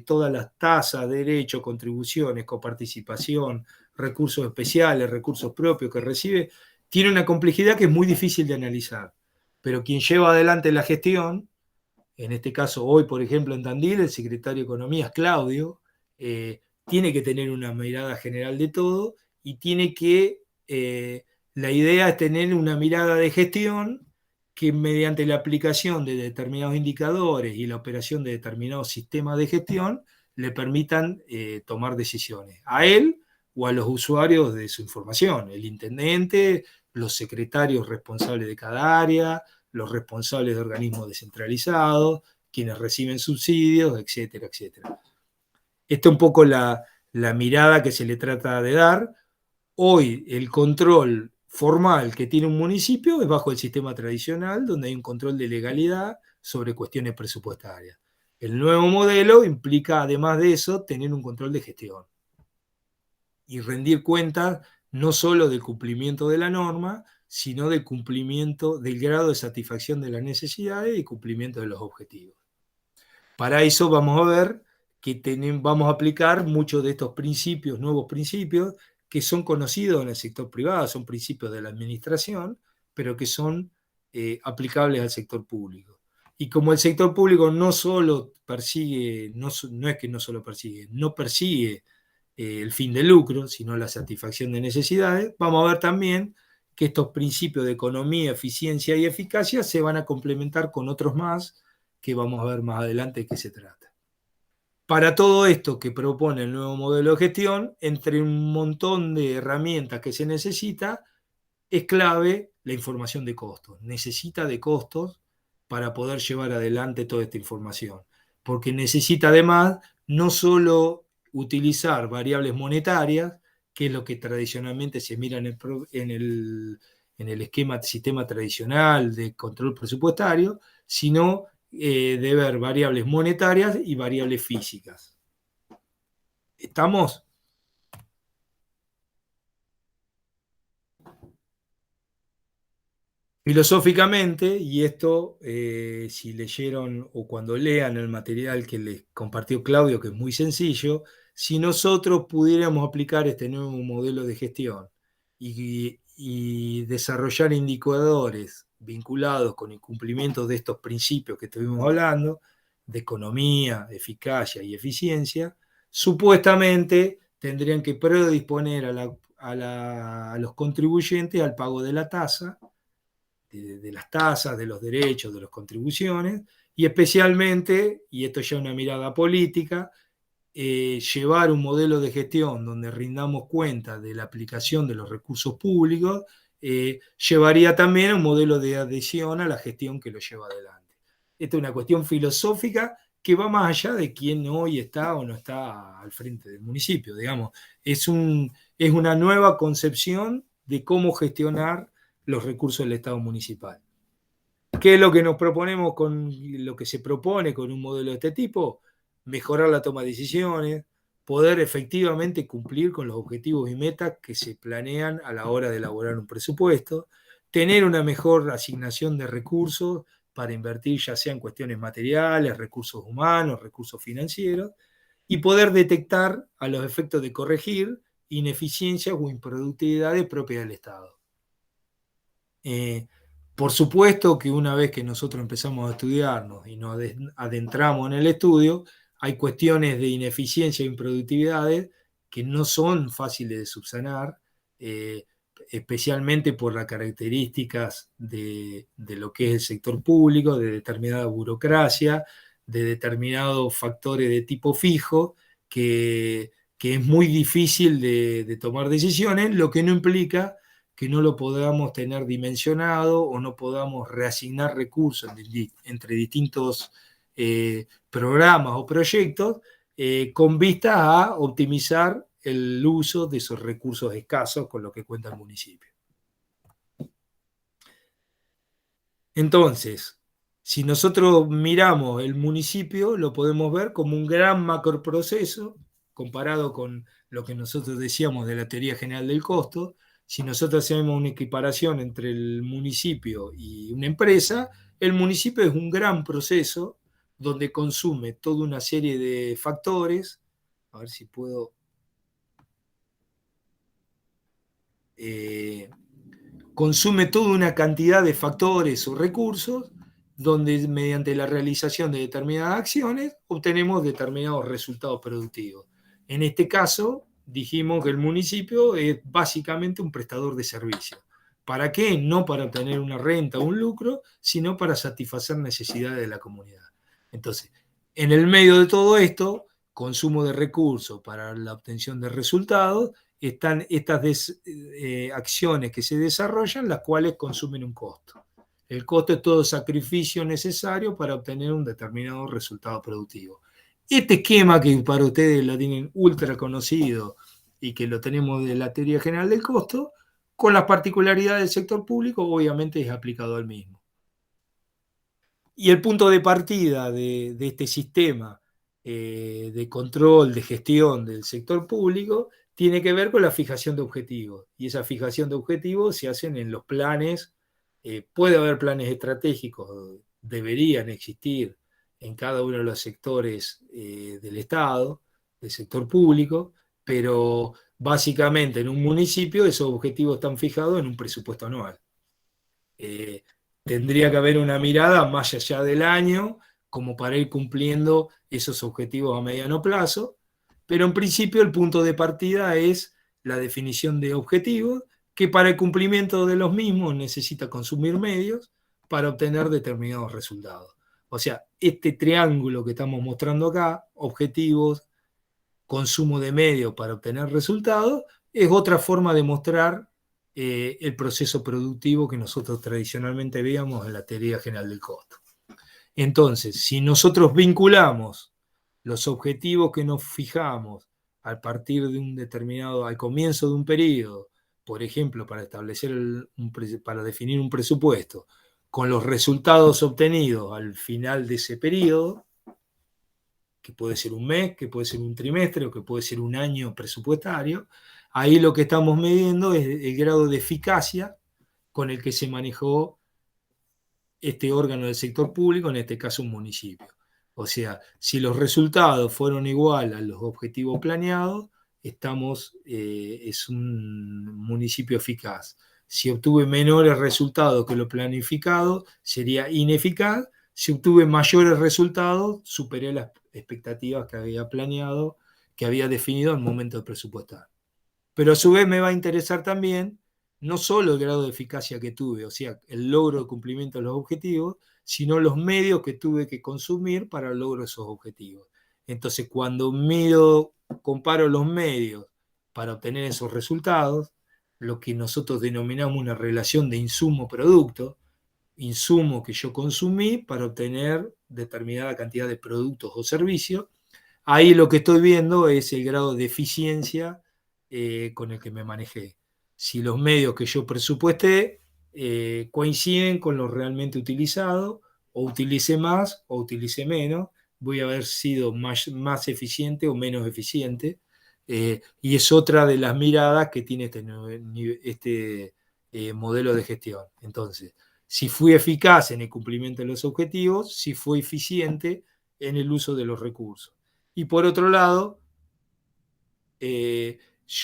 todas las tasas, derechos, contribuciones, coparticipación, recursos especiales, recursos propios que recibe, tiene una complejidad que es muy difícil de analizar. Pero quien lleva adelante la gestión, en este caso hoy, por ejemplo, en Tandil, el secretario de Economía es Claudio, tiene que tener una mirada general de todo y tiene que, la idea es tener una mirada de gestión que mediante la aplicación de determinados indicadores y la operación de determinados sistemas de gestión le permitan tomar decisiones a él o a los usuarios de su información, el intendente, los secretarios responsables de cada área, los responsables de organismos descentralizados, quienes reciben subsidios, etcétera, etcétera. Esta es un poco la mirada que se le trata de dar. Hoy el control formal que tiene un municipio es bajo el sistema tradicional, donde hay un control de legalidad sobre cuestiones presupuestarias. El nuevo modelo implica, además de eso, tener un control de gestión y rendir cuentas no solo del cumplimiento de la norma, sino del cumplimiento, del grado de satisfacción de las necesidades y cumplimiento de los objetivos. Para eso vamos a ver que vamos a aplicar muchos de estos principios, nuevos principios, que son conocidos en el sector privado, son principios de la administración, pero que son aplicables al sector público. Y como el sector público no solo persigue, no es que no solo persigue, no persigue el fin de lucro, sino la satisfacción de necesidades, vamos a ver también que estos principios de economía, eficiencia y eficacia se van a complementar con otros más que vamos a ver más adelante de qué se trata. Para todo esto que propone el nuevo modelo de gestión, entre un montón de herramientas que se necesita, es clave la información de costos. Necesita de costos para poder llevar adelante toda esta información, porque necesita además no solo utilizar variables monetarias, que es lo que tradicionalmente se mira en el sistema tradicional de control presupuestario, sino de ver variables monetarias y variables físicas. ¿Estamos? Filosóficamente, y esto si leyeron o cuando lean el material que les compartió Claudio, que es muy sencillo, si nosotros pudiéramos aplicar este nuevo modelo de gestión y desarrollar indicadores vinculados con el cumplimiento de estos principios que estuvimos hablando, de economía, eficacia y eficiencia, supuestamente tendrían que predisponer a los contribuyentes al pago de la tasa, de las tasas, de los derechos, de las contribuciones, y especialmente, y esto ya es una mirada política, llevar un modelo de gestión donde rindamos cuenta de la aplicación de los recursos públicos, llevaría también a un modelo de adhesión a la gestión que lo lleva adelante. Esta es una cuestión filosófica que va más allá de quién hoy está o no está al frente del municipio, digamos. Es una nueva concepción de cómo gestionar los recursos del Estado municipal. ¿Qué es lo que nos proponemos con lo que se propone con un modelo de este tipo? Mejorar la toma de decisiones, poder efectivamente cumplir con los objetivos y metas que se planean a la hora de elaborar un presupuesto, tener una mejor asignación de recursos para invertir ya sea en cuestiones materiales, recursos humanos, recursos financieros, y poder detectar a los efectos de corregir ineficiencias o improductividades propias del Estado. Por supuesto que una vez que nosotros empezamos a estudiarnos y nos adentramos en el estudio, hay cuestiones de ineficiencia e improductividades que no son fáciles de subsanar, especialmente por las características de lo que es el sector público, de determinada burocracia, de determinados factores de tipo fijo, que es muy difícil de tomar decisiones, lo que no implica que no lo podamos tener dimensionado o no podamos reasignar recursos entre distintos programas o proyectos con vista a optimizar el uso de esos recursos escasos con los que cuenta el municipio. Entonces, si nosotros miramos el municipio, lo podemos ver como un gran macroproceso comparado con lo que nosotros decíamos de la teoría general del costo. Si nosotros hacemos una equiparación entre el municipio y una empresa, el municipio es un gran proceso donde consume toda una serie de factores. A ver si puedo... consume toda una cantidad de factores o recursos donde mediante la realización de determinadas acciones obtenemos determinados resultados productivos. En este caso, dijimos que el municipio es básicamente un prestador de servicios. ¿Para qué? No para obtener una renta o un lucro, sino para satisfacer necesidades de la comunidad. Entonces, en el medio de todo esto, consumo de recursos para la obtención de resultados, están estas acciones que se desarrollan, las cuales consumen un costo. El costo es todo sacrificio necesario para obtener un determinado resultado productivo. Este esquema que para ustedes lo tienen ultra conocido y que lo tenemos de la teoría general del costo, con las particularidades del sector público, obviamente es aplicado al mismo. Y el punto de partida de este sistema de control, de gestión del sector público, tiene que ver con la fijación de objetivos. Y esa fijación de objetivos se hacen en los planes. Puede haber planes estratégicos, deberían existir en cada uno de los sectores del Estado, del sector público, pero básicamente en un municipio esos objetivos están fijados en un presupuesto anual. Tendría que haber una mirada más allá del año, como para ir cumpliendo esos objetivos a mediano plazo, pero en principio el punto de partida es la definición de objetivos, que para el cumplimiento de los mismos necesita consumir medios para obtener determinados resultados. O sea, este triángulo que estamos mostrando acá, objetivos, consumo de medios para obtener resultados, es otra forma de mostrar el proceso productivo que nosotros tradicionalmente veíamos en la teoría general del costo. Entonces, si nosotros vinculamos los objetivos que nos fijamos a partir de un determinado, al comienzo de un periodo, por ejemplo, para para definir un presupuesto, con los resultados obtenidos al final de ese periodo, que puede ser un mes, que puede ser un trimestre o que puede ser un año presupuestario, ahí lo que estamos midiendo es el grado de eficacia con el que se manejó este órgano del sector público, en este caso un municipio. O sea, si los resultados fueron igual a los objetivos planeados, es un municipio eficaz. Si obtuve menores resultados que lo planificado, sería ineficaz. Si obtuve mayores resultados, superé las expectativas que había planeado, que había definido al momento de presupuestar. Pero a su vez me va a interesar también no solo el grado de eficacia que tuve, o sea, el logro de cumplimiento de los objetivos, sino los medios que tuve que consumir para el logro de esos objetivos. Entonces, cuando comparo los medios para obtener esos resultados, lo que nosotros denominamos una relación de insumo-producto, insumo que yo consumí para obtener determinada cantidad de productos o servicios, ahí lo que estoy viendo es el grado de eficiencia con el que me manejé. Si los medios que yo presupuesté coinciden con lo realmente utilizado, o utilicé más o utilicé menos, voy a haber sido más eficiente o menos eficiente. Y es otra de las miradas que tiene este modelo de gestión. Entonces, si fui eficaz en el cumplimiento de los objetivos, si fui eficiente en el uso de los recursos. Y por otro lado,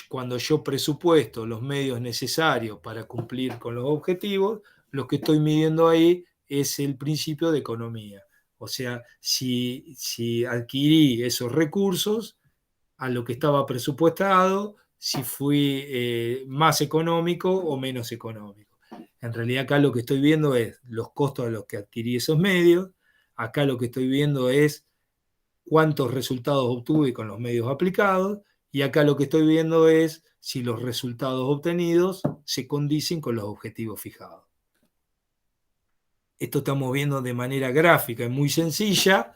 cuando yo presupuesto los medios necesarios para cumplir con los objetivos, lo que estoy midiendo ahí es el principio de economía. O sea, si adquirí esos recursos a lo que estaba presupuestado, si fui más económico o menos económico. En realidad acá lo que estoy viendo es los costos a los que adquirí esos medios, acá lo que estoy viendo es cuántos resultados obtuve con los medios aplicados, y acá lo que estoy viendo es si los resultados obtenidos se condicen con los objetivos fijados. Esto estamos viendo de manera gráfica y muy sencilla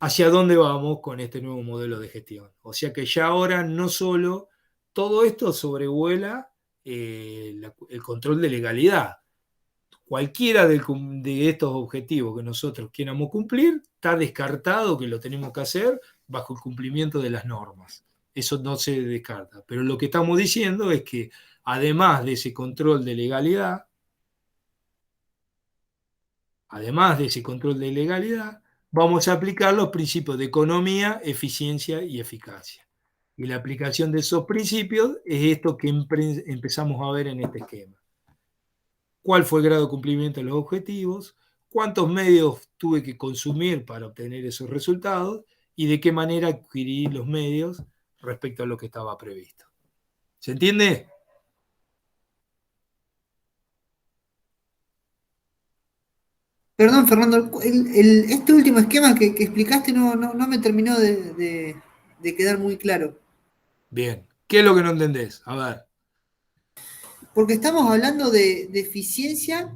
hacia dónde vamos con este nuevo modelo de gestión. O sea que ya ahora no solo todo esto sobrevuela el control de legalidad. Cualquiera de estos objetivos que nosotros queramos cumplir, está descartado que lo tenemos que hacer bajo el cumplimiento de las normas. Eso no se descarta. Pero lo que estamos diciendo es que además de ese control de legalidad, vamos a aplicar los principios de economía, eficiencia y eficacia. Y la aplicación de esos principios es esto que empezamos a ver en este esquema. ¿Cuál fue el grado de cumplimiento de los objetivos? ¿Cuántos medios tuve que consumir para obtener esos resultados? ¿Y de qué manera adquirí los medios respecto a lo que estaba previsto? ¿Se entiende? Perdón, Fernando, este último esquema que explicaste no me terminó de quedar muy claro. Bien. ¿Qué es lo que no entendés? A ver. Porque estamos hablando de eficiencia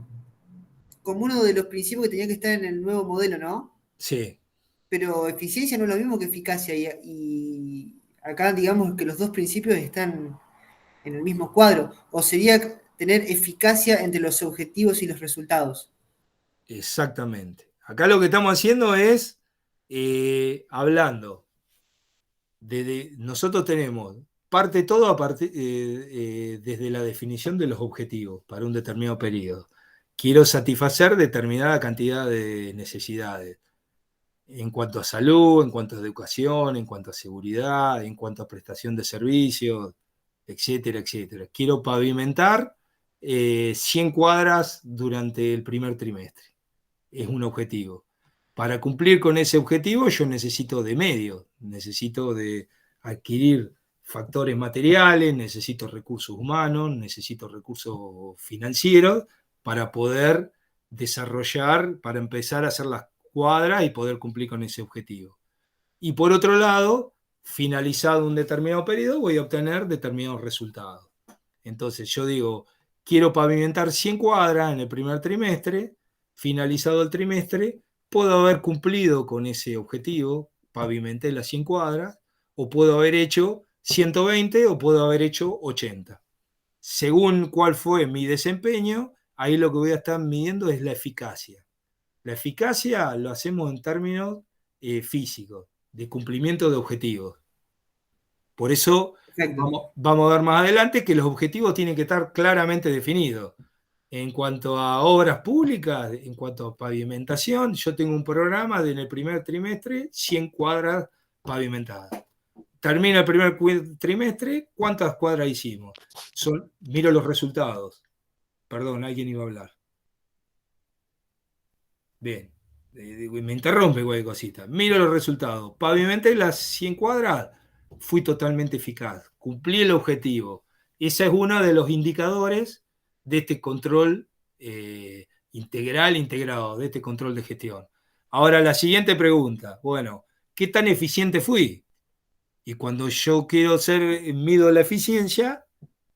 como uno de los principios que tenía que estar en el nuevo modelo, ¿no? Sí. Pero eficiencia no es lo mismo que eficacia, y acá digamos que los dos principios están en el mismo cuadro. O sería tener eficacia entre los objetivos y los resultados. Exactamente. Acá lo que estamos haciendo es hablando nosotros tenemos parte todo desde la definición de los objetivos para un determinado periodo. Quiero satisfacer determinada cantidad de necesidades en cuanto a salud, en cuanto a educación, en cuanto a seguridad, en cuanto a prestación de servicios, etcétera, etcétera. Quiero pavimentar 100 cuadras durante el primer trimestre. Es un objetivo. Para cumplir con ese objetivo yo necesito de medios, necesito de adquirir factores materiales, necesito recursos humanos, necesito recursos financieros para poder desarrollar, para empezar a hacer las cuadras y poder cumplir con ese objetivo. Y por otro lado, finalizado un determinado periodo, voy a obtener determinados resultados. Entonces yo digo, quiero pavimentar 100 cuadras en el primer trimestre, finalizado el trimestre, puedo haber cumplido con ese objetivo, pavimenté las 100 cuadras, o puedo haber hecho 120 o puedo haber hecho 80. Según cuál fue mi desempeño, ahí lo que voy a estar midiendo es la eficacia. La eficacia lo hacemos en términos físicos, de cumplimiento de objetivos. Por eso vamos a ver más adelante que los objetivos tienen que estar claramente definidos. En cuanto a obras públicas, en cuanto a pavimentación, yo tengo un programa de en el primer trimestre 100 cuadras pavimentadas. Termina el primer trimestre, ¿cuántas cuadras hicimos? Miro los resultados. Perdón, alguien iba a hablar. Bien, me interrumpe cualquier cosita. Miro los resultados. Pavimenté las 100 cuadras, fui totalmente eficaz, cumplí el objetivo. Ese es uno de los indicadores de este control integral, integrado, de este control de gestión. Ahora la siguiente pregunta, bueno, ¿qué tan eficiente fui? Y cuando yo quiero mido la eficiencia,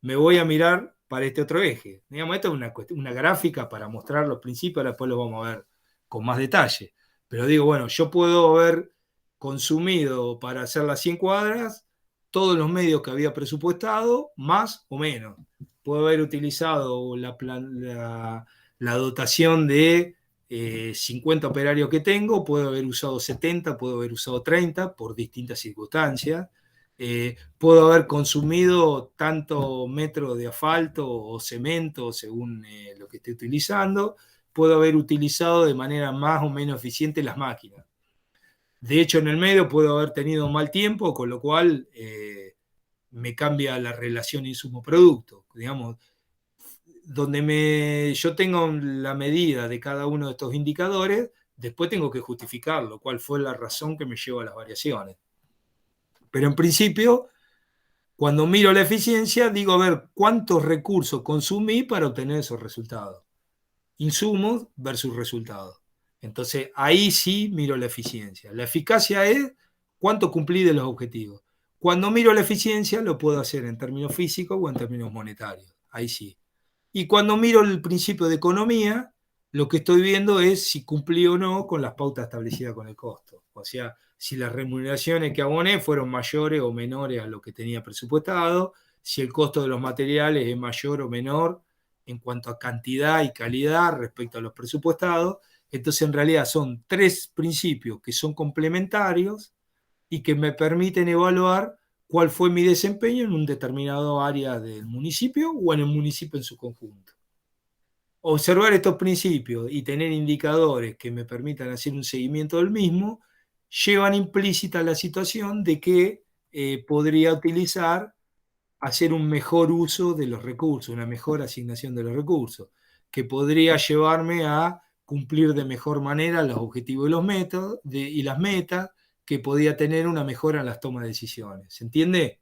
me voy a mirar para este otro eje. Digamos, esto es una gráfica para mostrar los principios, después los vamos a ver con más detalle. Pero digo, bueno, yo puedo haber consumido para hacer las 100 cuadras todos los medios que había presupuestado, más o menos. Puedo haber utilizado la dotación de 50 operarios que tengo, puedo haber usado 70, puedo haber usado 30 por distintas circunstancias. Puedo haber consumido tanto metro de asfalto o cemento según lo que esté utilizando. Puedo haber utilizado de manera más o menos eficiente las máquinas. De hecho, en el medio puedo haber tenido mal tiempo, con lo cual me cambia la relación insumo-producto. Digamos, donde yo tengo la medida de cada uno de estos indicadores, después tengo que justificarlo, cuál fue la razón que me lleva a las variaciones. Pero en principio, cuando miro la eficiencia, digo, a ver, ¿cuántos recursos consumí para obtener esos resultados? Insumos versus resultados. Entonces, ahí sí miro la eficiencia. La eficacia es cuánto cumplí de los objetivos. Cuando miro la eficiencia, lo puedo hacer en términos físicos o en términos monetarios. Ahí sí. Y cuando miro el principio de economía, lo que estoy viendo es si cumplí o no con las pautas establecidas con el costo. O sea, si las remuneraciones que aboné fueron mayores o menores a lo que tenía presupuestado, si el costo de los materiales es mayor o menor en cuanto a cantidad y calidad respecto a los presupuestados. Entonces, en realidad son 3 principios que son complementarios y que me permiten evaluar cuál fue mi desempeño en un determinado área del municipio o en el municipio en su conjunto. Observar estos principios y tener indicadores que me permitan hacer un seguimiento del mismo llevan implícita la situación de que podría utilizar hacer un mejor uso de los recursos, una mejor asignación de los recursos, que podría llevarme a cumplir de mejor manera los objetivos y los métodos y las metas, que podía tener una mejora en las tomas de decisiones. ¿Se entiende?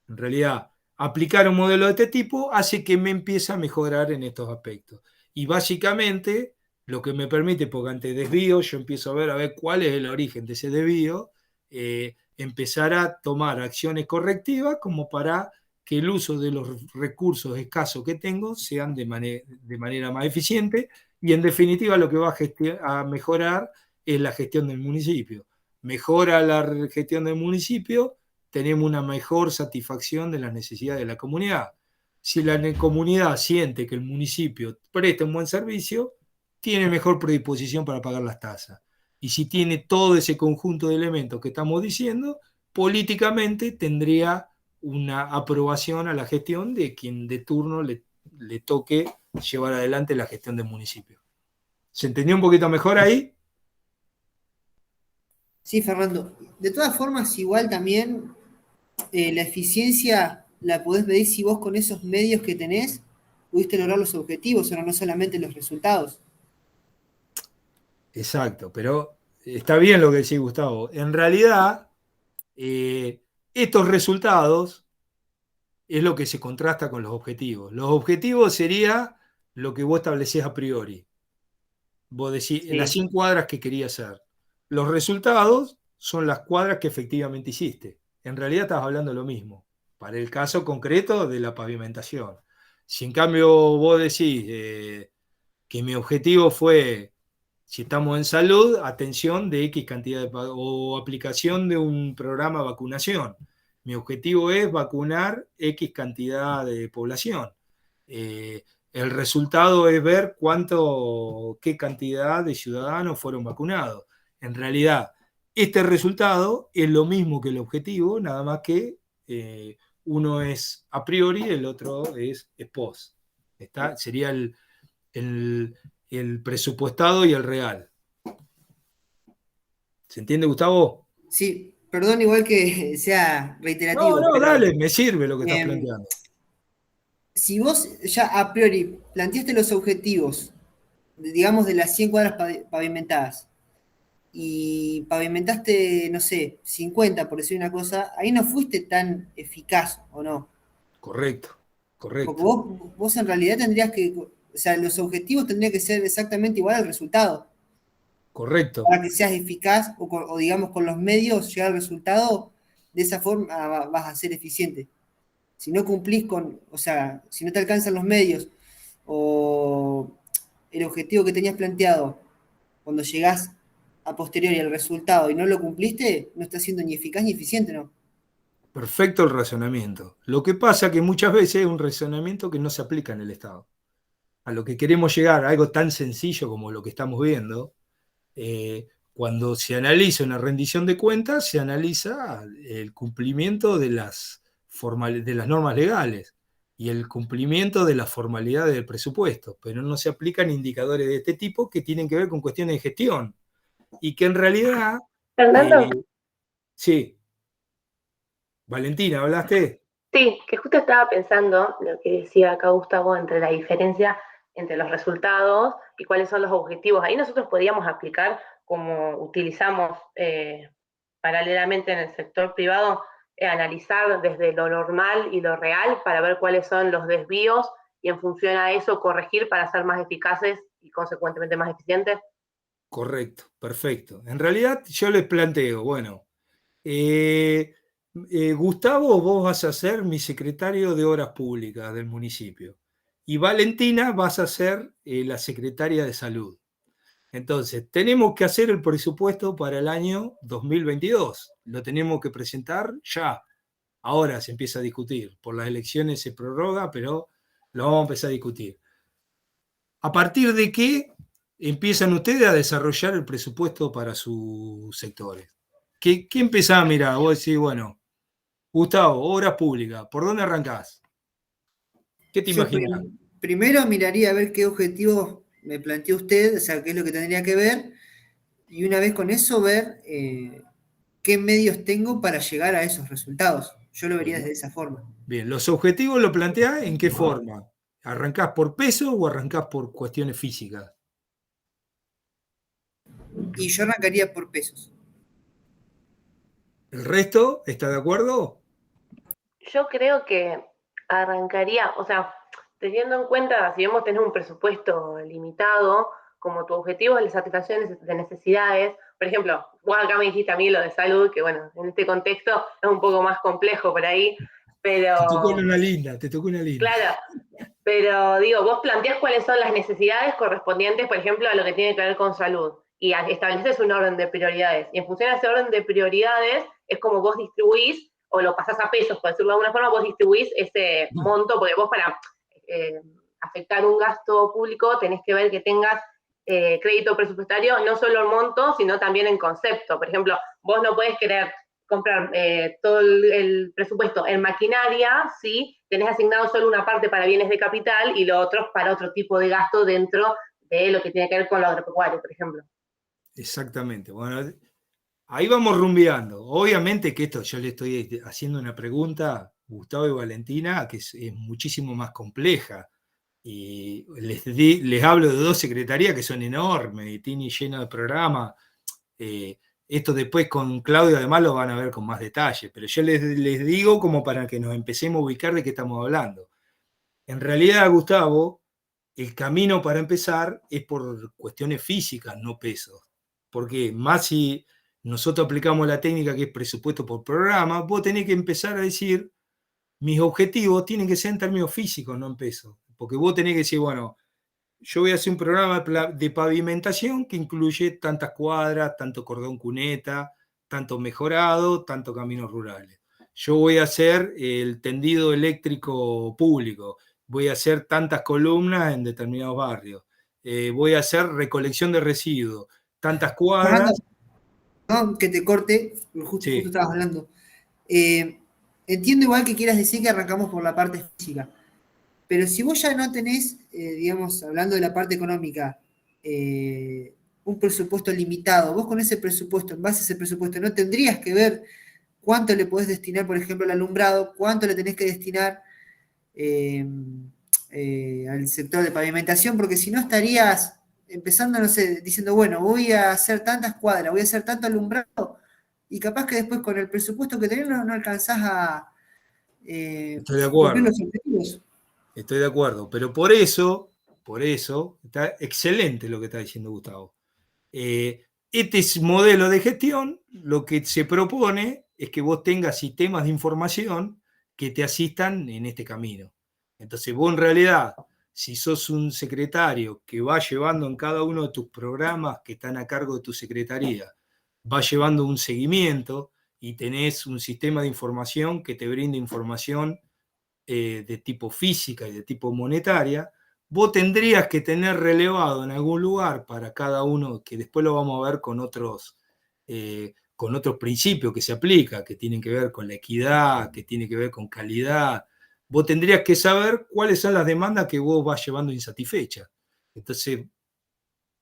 En realidad, aplicar un modelo de este tipo hace que me empiece a mejorar en estos aspectos. Y básicamente, lo que me permite, porque ante desvío, yo empiezo a ver cuál es el origen de ese desvío, empezar a tomar acciones correctivas como para que el uso de los recursos escasos que tengo sean de manera más eficiente, y en definitiva lo que va a mejorar es la gestión del municipio. Mejora la gestión del municipio, tenemos una mejor satisfacción de las necesidades de la comunidad. Si la comunidad siente que el municipio presta un buen servicio, tiene mejor predisposición para pagar las tasas. Y si tiene todo ese conjunto de elementos que estamos diciendo, políticamente tendría una aprobación a la gestión de quien de turno le toque llevar adelante la gestión del municipio. ¿Se entendió un poquito mejor ahí? Sí, Fernando. De todas formas, igual también la eficiencia la podés medir si vos con esos medios que tenés pudiste lograr los objetivos, o no solamente los resultados. Exacto, pero está bien lo que decís, Gustavo. En realidad, estos resultados es lo que se contrasta con los objetivos. Los objetivos sería lo que vos establecés a priori. Vos decís, Sí. en las 100 cuadras que quería hacer. Los resultados son las cuadras que efectivamente hiciste. En realidad estás hablando de lo mismo, para el caso concreto de la pavimentación. Si en cambio vos decís que mi objetivo fue, si estamos en salud, atención de X cantidad o aplicación de un programa de vacunación. Mi objetivo es vacunar X cantidad de población. El resultado es ver qué cantidad de ciudadanos fueron vacunados. En realidad, este resultado es lo mismo que el objetivo, nada más que uno es a priori, el otro es post. Sería el presupuestado y el real. ¿Se entiende, Gustavo? Sí, perdón igual que sea reiterativo, No, pero dale, me sirve lo que estás planteando. si vos ya a priori planteaste los objetivos, digamos, de las 100 cuadras pavimentadas, y pavimentaste, no sé, 50, por decir una cosa, ahí no fuiste tan eficaz, ¿o no? Correcto, Porque correcto, vos en realidad tendrías que, o sea, los objetivos tendrían que ser exactamente igual al resultado. correcto. Para que seas eficaz o digamos con los medios llegar al resultado, de esa forma vas a ser eficiente. Si no cumplís con, o sea, si no te alcanzan los medios o el objetivo que tenías planteado, cuando llegás a posteriori al resultado y no lo cumpliste, no estás siendo ni eficaz ni eficiente, ¿no? Perfecto el razonamiento. Lo que pasa que muchas veces es un razonamiento que no se aplica en el Estado. A lo que queremos llegar, a algo tan sencillo como lo que estamos viendo, cuando se analiza una rendición de cuentas, se analiza el cumplimiento de las normas legales y el cumplimiento de las formalidades del presupuesto, pero no se aplican indicadores de este tipo que tienen que ver con cuestiones de gestión y que en realidad, Fernando, sí, Valentina, ¿hablaste? sí, que justo estaba pensando lo que decía acá Gustavo entre la diferencia entre los resultados y cuáles son los objetivos. Ahí nosotros podríamos aplicar como utilizamos paralelamente en el sector privado, analizar desde lo normal y lo real para ver cuáles son los desvíos y en función a eso corregir para ser más eficaces y consecuentemente más eficientes. Correcto, perfecto. En realidad yo les planteo, bueno, eh, Gustavo, vos vas a ser mi secretario de Obras Públicas del municipio y Valentina vas a ser la secretaria de Salud. Entonces, tenemos que hacer el presupuesto para el año 2022. Lo tenemos que presentar ya. Ahora se empieza a discutir. Por las elecciones se prorroga, pero lo vamos a empezar a discutir. ¿A partir de qué empiezan ustedes a desarrollar el presupuesto para sus sectores? ¿Qué empezás a mirar? Vos decís, bueno, Gustavo, obras públicas, ¿por dónde arrancás? ¿Qué te Yo imaginás? primero miraría a ver qué objetivos me planteó usted, o sea, qué es lo que tendría que ver, y una vez con eso ver qué medios tengo para llegar a esos resultados. Yo lo vería Bueno, desde esa forma. bien, los objetivos lo planteás en qué forma. ¿Arrancás por peso o arrancás por cuestiones físicas? Y yo arrancaría por pesos. ¿El resto está de acuerdo? Yo creo que arrancaría, o sea, teniendo en cuenta, si vemos tener un presupuesto limitado, como tu objetivo es la satisfacción de necesidades, por ejemplo, vos acá me dijiste a mí lo de salud, que bueno, en este contexto es un poco más complejo por ahí, Te tocó pero una linda, te tocó una linda. claro, pero digo, vos planteás cuáles son las necesidades correspondientes, por ejemplo, a lo que tiene que ver con salud, y estableces un orden de prioridades, y en función de ese orden de prioridades es como vos distribuís, o lo pasás a pesos, por decirlo de alguna forma, vos distribuís ese monto, porque vos para eh, afectar un gasto público tenés que ver que tengas crédito presupuestario, no solo en monto, sino también en concepto. Por ejemplo, vos no podés querer comprar todo el presupuesto en maquinaria, ¿sí? Tenés asignado solo una parte para bienes de capital y lo otro para otro tipo de gasto dentro de lo que tiene que ver con lo agropecuario, por ejemplo. Exactamente. Bueno, ahí vamos rumbeando. Obviamente que esto yo le estoy haciendo una pregunta, Gustavo y Valentina, que es muchísimo más compleja. Y les hablo de dos secretarías que son enormes y tienen lleno de programas. Esto después con Claudio además lo van a ver con más detalle, pero yo les digo como para que nos empecemos a ubicar de qué estamos hablando. En realidad, Gustavo, el camino para empezar es por cuestiones físicas, no pesos. Porque más si nosotros aplicamos la técnica que es presupuesto por programa, vos tenés que empezar a decir, mis objetivos tienen que ser en términos físicos, no en pesos. Porque vos tenés que decir, bueno, yo voy a hacer un programa de pavimentación que incluye tantas cuadras, tanto cordón cuneta, tanto mejorado, tanto caminos rurales. Yo voy a hacer el tendido eléctrico público, voy a hacer tantas columnas en determinados barrios, voy a hacer recolección de residuos, tantas Fernando, cuadras. no, que te corte, justo Sí, estabas hablando. Entiendo igual que quieras decir que arrancamos por la parte física, pero si vos ya no tenés, digamos, hablando de la parte económica, un presupuesto limitado, vos con ese presupuesto, en base a ese presupuesto, no tendrías que ver cuánto le podés destinar, por ejemplo, al alumbrado, cuánto le tenés que destinar al sector de pavimentación, porque si no estarías empezando, no sé, diciendo, bueno, voy a hacer tantas cuadras, voy a hacer tanto alumbrado, y capaz que después con el presupuesto que tenés no alcanzás a Estoy de cumplir acuerdo. los objetivos. Estoy de acuerdo, pero por eso, está excelente lo que está diciendo Gustavo. Este modelo de gestión, lo que se propone es que vos tengas sistemas de información que te asistan en este camino. Entonces vos en realidad, si sos un secretario que va llevando en cada uno de tus programas que están a cargo de tu secretaría, va llevando un seguimiento y tenés un sistema de información que te brinda información de tipo física y de tipo monetaria, vos tendrías que tener relevado en algún lugar para cada uno, que después lo vamos a ver con otros principios que se aplican, que tienen que ver con la equidad, que tienen que ver con calidad. Vos tendrías que saber cuáles son las demandas que vos vas llevando insatisfechas. Entonces,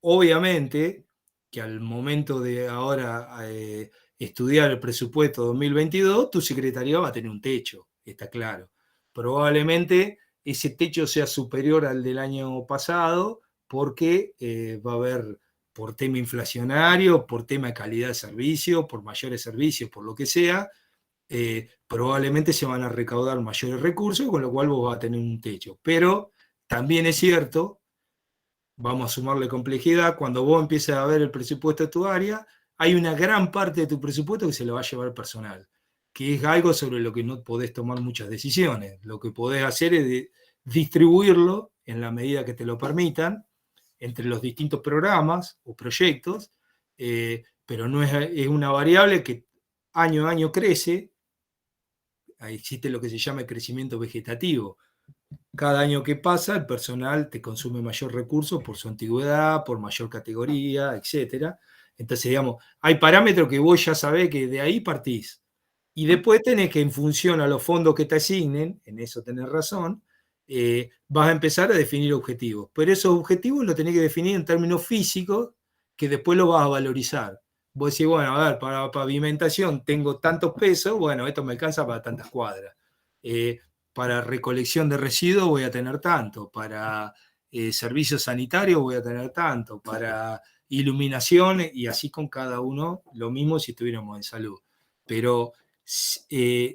obviamente, que al momento de ahora estudiar el presupuesto 2022, tu secretaría va a tener un techo, está claro. Probablemente ese techo sea superior al del año pasado porque va a haber, por tema inflacionario, por tema de calidad de servicio, por mayores servicios, por lo que sea, probablemente se van a recaudar mayores recursos, con lo cual vos vas a tener un techo. Pero también es cierto, vamos a sumarle complejidad, cuando vos empieces a ver el presupuesto de tu área, hay una gran parte de tu presupuesto que se lo va a llevar personal, que es algo sobre lo que no podés tomar muchas decisiones. Lo que podés hacer es distribuirlo en la medida que te lo permitan entre los distintos programas o proyectos, pero no es una variable que año a año crece. Existe lo que se llama el crecimiento vegetativo. Cada año que pasa, el personal te consume mayor recursos por su antigüedad, por mayor categoría, etc. Entonces, digamos, hay parámetros que vos ya sabés que de ahí partís. Y después tenés que, en función a los fondos que te asignen, en eso tenés razón, vas a empezar a definir objetivos. Pero esos objetivos los tenés que definir en términos físicos que después los vas a valorizar. Vos decís, bueno, a ver, para pavimentación tengo tantos pesos, bueno, esto me alcanza para tantas cuadras. Para recolección de residuos voy a tener tanto, para servicios sanitarios voy a tener tanto, para iluminación y así con cada uno, lo mismo si estuviéramos en salud. Pero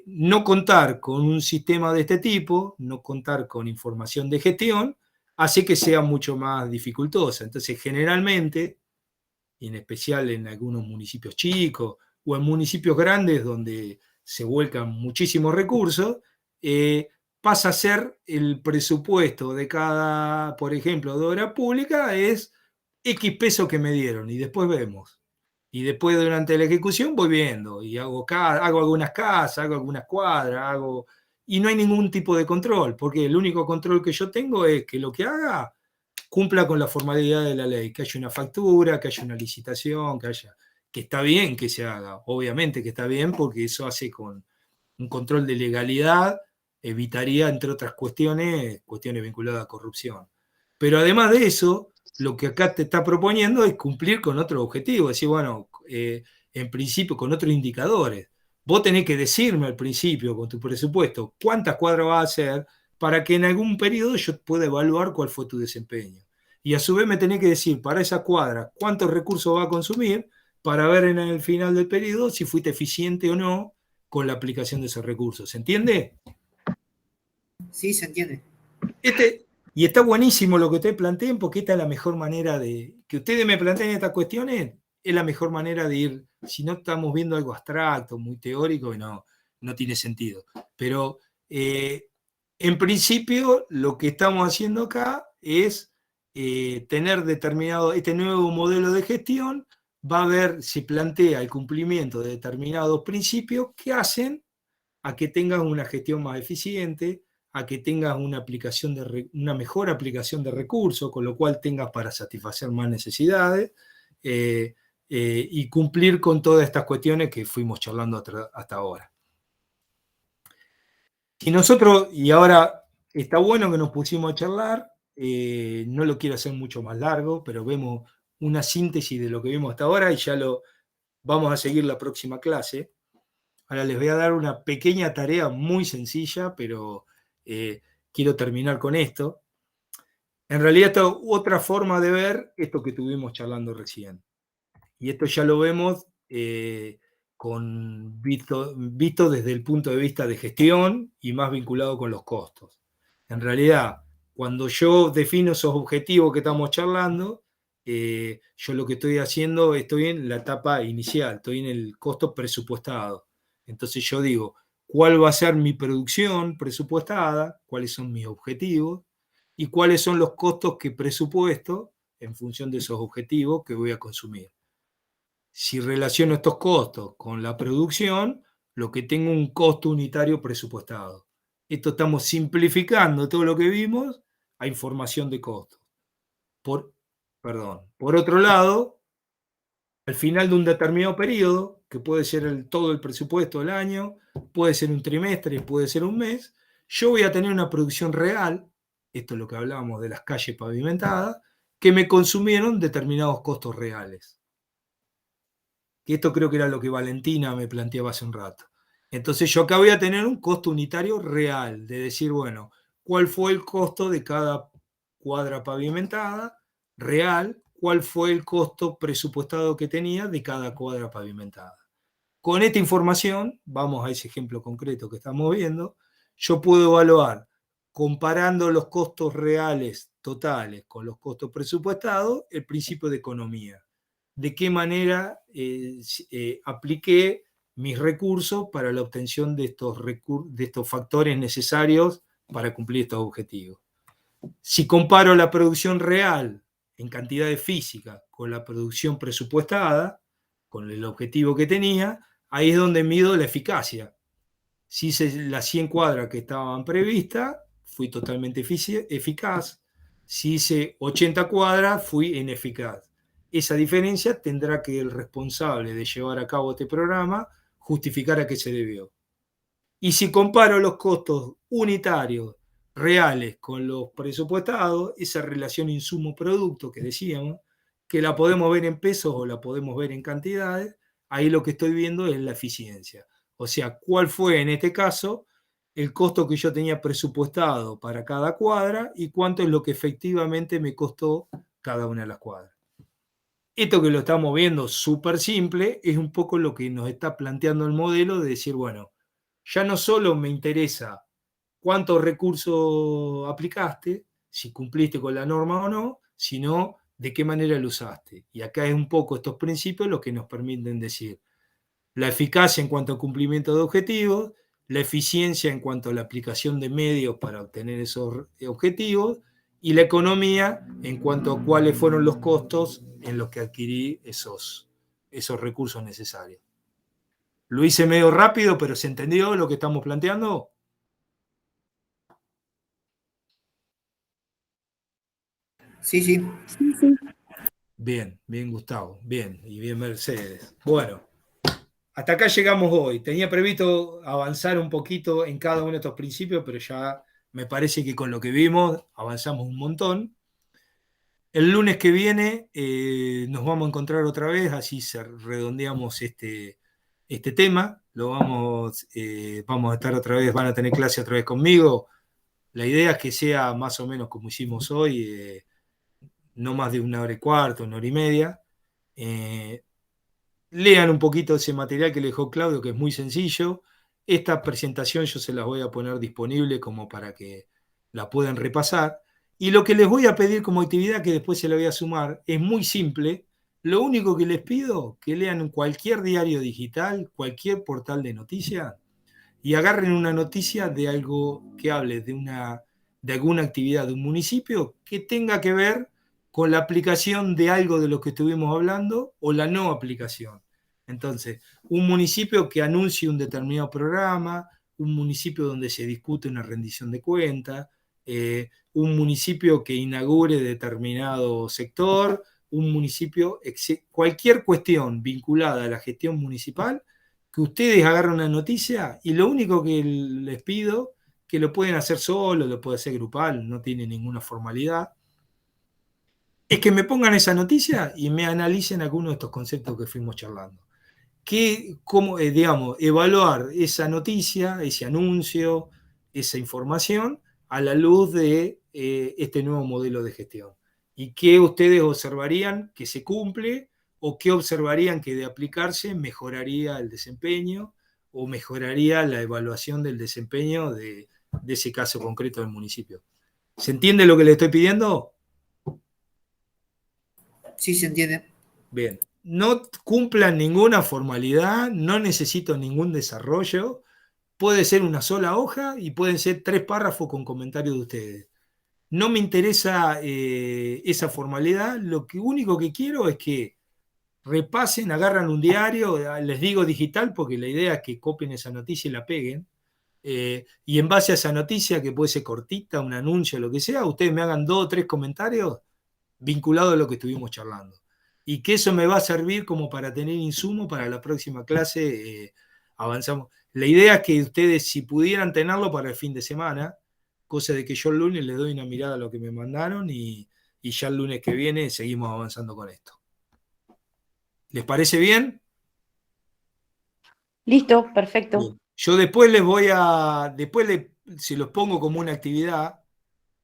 no contar con un sistema de este tipo, no contar con información de gestión, hace que sea mucho más dificultosa. Entonces, generalmente, y en especial en algunos municipios chicos o en municipios grandes donde se vuelcan muchísimos recursos, pasa a ser el presupuesto de cada, por ejemplo, de obra pública es X pesos que me dieron y después vemos. Y después durante la ejecución voy viendo y hago algunas casas, hago algunas cuadras, y no hay ningún tipo de control, porque el único control que yo tengo es que lo que haga cumpla con la formalidad de la ley, que haya una factura, que haya una licitación, que está bien que se haga, obviamente que está bien, porque eso hace con un control de legalidad, evitaría, entre otras cuestiones vinculadas a corrupción. Pero además de eso, lo que acá te está proponiendo es cumplir con otro objetivo, es decir, bueno, en principio con otros indicadores. Vos tenés que decirme al principio con tu presupuesto cuántas cuadras vas a hacer para que en algún periodo yo pueda evaluar cuál fue tu desempeño. Y a su vez me tenés que decir para esa cuadra cuántos recursos va a consumir para ver en el final del periodo si fuiste eficiente o no con la aplicación de esos recursos. ¿Se entiende? Sí, se entiende. Y está buenísimo lo que ustedes planteen, porque esta es la mejor manera de que ustedes me planteen estas cuestiones, es la mejor manera de ir. Si no estamos viendo algo abstracto, muy teórico, no tiene sentido. Pero en principio lo que estamos haciendo acá es tener determinado, este nuevo modelo de gestión va a ver, se plantea el cumplimiento de determinados principios que hacen a que tengas una gestión más eficiente, a que tengas una mejor aplicación de recursos, con lo cual tengas para satisfacer más necesidades y cumplir con todas estas cuestiones que fuimos charlando hasta ahora. Si nosotros, y ahora está bueno que nos pusimos a charlar, no lo quiero hacer mucho más largo, pero vemos una síntesis de lo que vimos hasta ahora y ya lo vamos a seguir la próxima clase. Ahora les voy a dar una pequeña tarea muy sencilla, pero quiero terminar con esto. En realidad, esta es otra forma de ver esto que estuvimos charlando recién. Y esto ya lo vemos visto desde el punto de vista de gestión y más vinculado con los costos. En realidad, cuando yo defino esos objetivos que estamos charlando, yo lo que estoy haciendo, estoy en la etapa inicial, estoy en el costo presupuestado. Entonces yo digo, ¿cuál va a ser mi producción presupuestada? ¿Cuáles son mis objetivos? ¿Y cuáles son los costos que presupuesto en función de esos objetivos que voy a consumir? Si relaciono estos costos con la producción, lo que tengo un costo unitario presupuestado. Esto estamos simplificando todo lo que vimos a información de costos. Por otro lado, al final de un determinado periodo, que puede ser todo el presupuesto del año, puede ser un trimestre, puede ser un mes, yo voy a tener una producción real, esto es lo que hablábamos de las calles pavimentadas, que me consumieron determinados costos reales. Que esto creo que era lo que Valentina me planteaba hace un rato. Entonces yo acá voy a tener un costo unitario real, de decir, bueno, ¿cuál fue el costo de cada cuadra pavimentada real? ¿Cuál fue el costo presupuestado que tenía de cada cuadra pavimentada? Con esta información, vamos a ese ejemplo concreto que estamos viendo, yo puedo evaluar, comparando los costos reales totales con los costos presupuestados, el principio de economía. De qué manera apliqué mis recursos para la obtención de estos factores necesarios para cumplir estos objetivos. Si comparo la producción real en cantidades físicas con la producción presupuestada, con el objetivo que tenía, ahí es donde mido la eficacia. Si hice las 100 cuadras que estaban previstas, fui totalmente eficaz. Si hice 80 cuadras, fui ineficaz. Esa diferencia tendrá que el responsable de llevar a cabo este programa justificar a qué se debió. Y si comparo los costos unitarios reales con los presupuestados, esa relación insumo-producto que decíamos, que la podemos ver en pesos o la podemos ver en cantidades, ahí lo que estoy viendo es la eficiencia. O sea, cuál fue en este caso el costo que yo tenía presupuestado para cada cuadra y cuánto es lo que efectivamente me costó cada una de las cuadras. Esto que lo estamos viendo súper simple es un poco lo que nos está planteando el modelo de decir, bueno, ya no solo me interesa cuántos recursos aplicaste, si cumpliste con la norma o no, sino de qué manera lo usaste. Y acá es un poco estos principios los que nos permiten decir la eficacia en cuanto al cumplimiento de objetivos, la eficiencia en cuanto a la aplicación de medios para obtener esos objetivos y la economía en cuanto a cuáles fueron los costos en los que adquirí esos recursos necesarios. Lo hice medio rápido, pero ¿se entendió lo que estamos planteando? Sí, sí. Bien, bien Gustavo, bien, y bien Mercedes. Bueno, hasta acá llegamos hoy. Tenía previsto avanzar un poquito en cada uno de estos principios, pero ya me parece que con lo que vimos avanzamos un montón. El lunes que viene nos vamos a encontrar otra vez, así redondeamos este tema. Vamos a estar otra vez, van a tener clase otra vez conmigo. La idea es que sea más o menos como hicimos hoy, no más de 1 hora y cuarto, 1 hora y media. Lean un poquito ese material que le dejó Claudio, que es muy sencillo. Esta presentación yo se las voy a poner disponible como para que la puedan repasar. Y lo que les voy a pedir como actividad, que después se la voy a sumar, es muy simple. Lo único que les pido, que lean cualquier diario digital, cualquier portal de noticias, y agarren una noticia de algo que hable de alguna actividad de un municipio que tenga que ver con la aplicación de algo de lo que estuvimos hablando o la no aplicación. Entonces, un municipio que anuncie un determinado programa, un municipio donde se discute una rendición de cuentas, un municipio que inaugure determinado sector, un municipio, cualquier cuestión vinculada a la gestión municipal, que ustedes agarren una noticia y lo único que les pido, que lo pueden hacer solo, lo puede hacer grupal, no tiene ninguna formalidad, es que me pongan esa noticia y me analicen algunos de estos conceptos que fuimos charlando. Digamos, evaluar esa noticia, ese anuncio, esa información a la luz de este nuevo modelo de gestión. ¿Y qué ustedes observarían que se cumple o qué observarían que de aplicarse mejoraría el desempeño o mejoraría la evaluación del desempeño de ese caso concreto del municipio? ¿Se entiende lo que le estoy pidiendo? Sí, se entiende. Bien, no cumplan ninguna formalidad, no necesito ningún desarrollo, puede ser una sola hoja y pueden ser 3 párrafos con comentarios de ustedes. No me interesa esa formalidad, lo único que quiero es que repasen, agarran un diario, les digo digital porque la idea es que copien esa noticia y la peguen, y en base a esa noticia, que puede ser cortita, un anuncio, lo que sea, ustedes me hagan 2 o 3 comentarios vinculados a lo que estuvimos charlando. Y que eso me va a servir como para tener insumo para la próxima clase. Avanzamos. La idea es que ustedes, si pudieran tenerlo para el fin de semana, cosa de que yo el lunes les doy una mirada a lo que me mandaron y ya el lunes que viene seguimos avanzando con esto. ¿Les parece bien? Listo, perfecto. Bien. Yo después se los pongo como una actividad,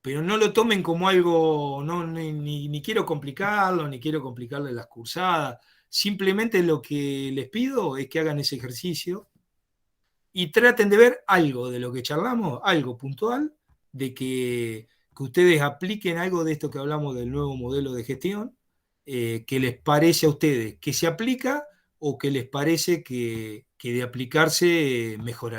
pero no lo tomen como algo, no, ni quiero complicarlo, ni quiero complicarle las cursadas. Simplemente lo que les pido es que hagan ese ejercicio y traten de ver algo de lo que charlamos, algo puntual, de que ustedes apliquen algo de esto que hablamos del nuevo modelo de gestión, que les parece a ustedes que se aplica o que les parece que de aplicarse mejorar.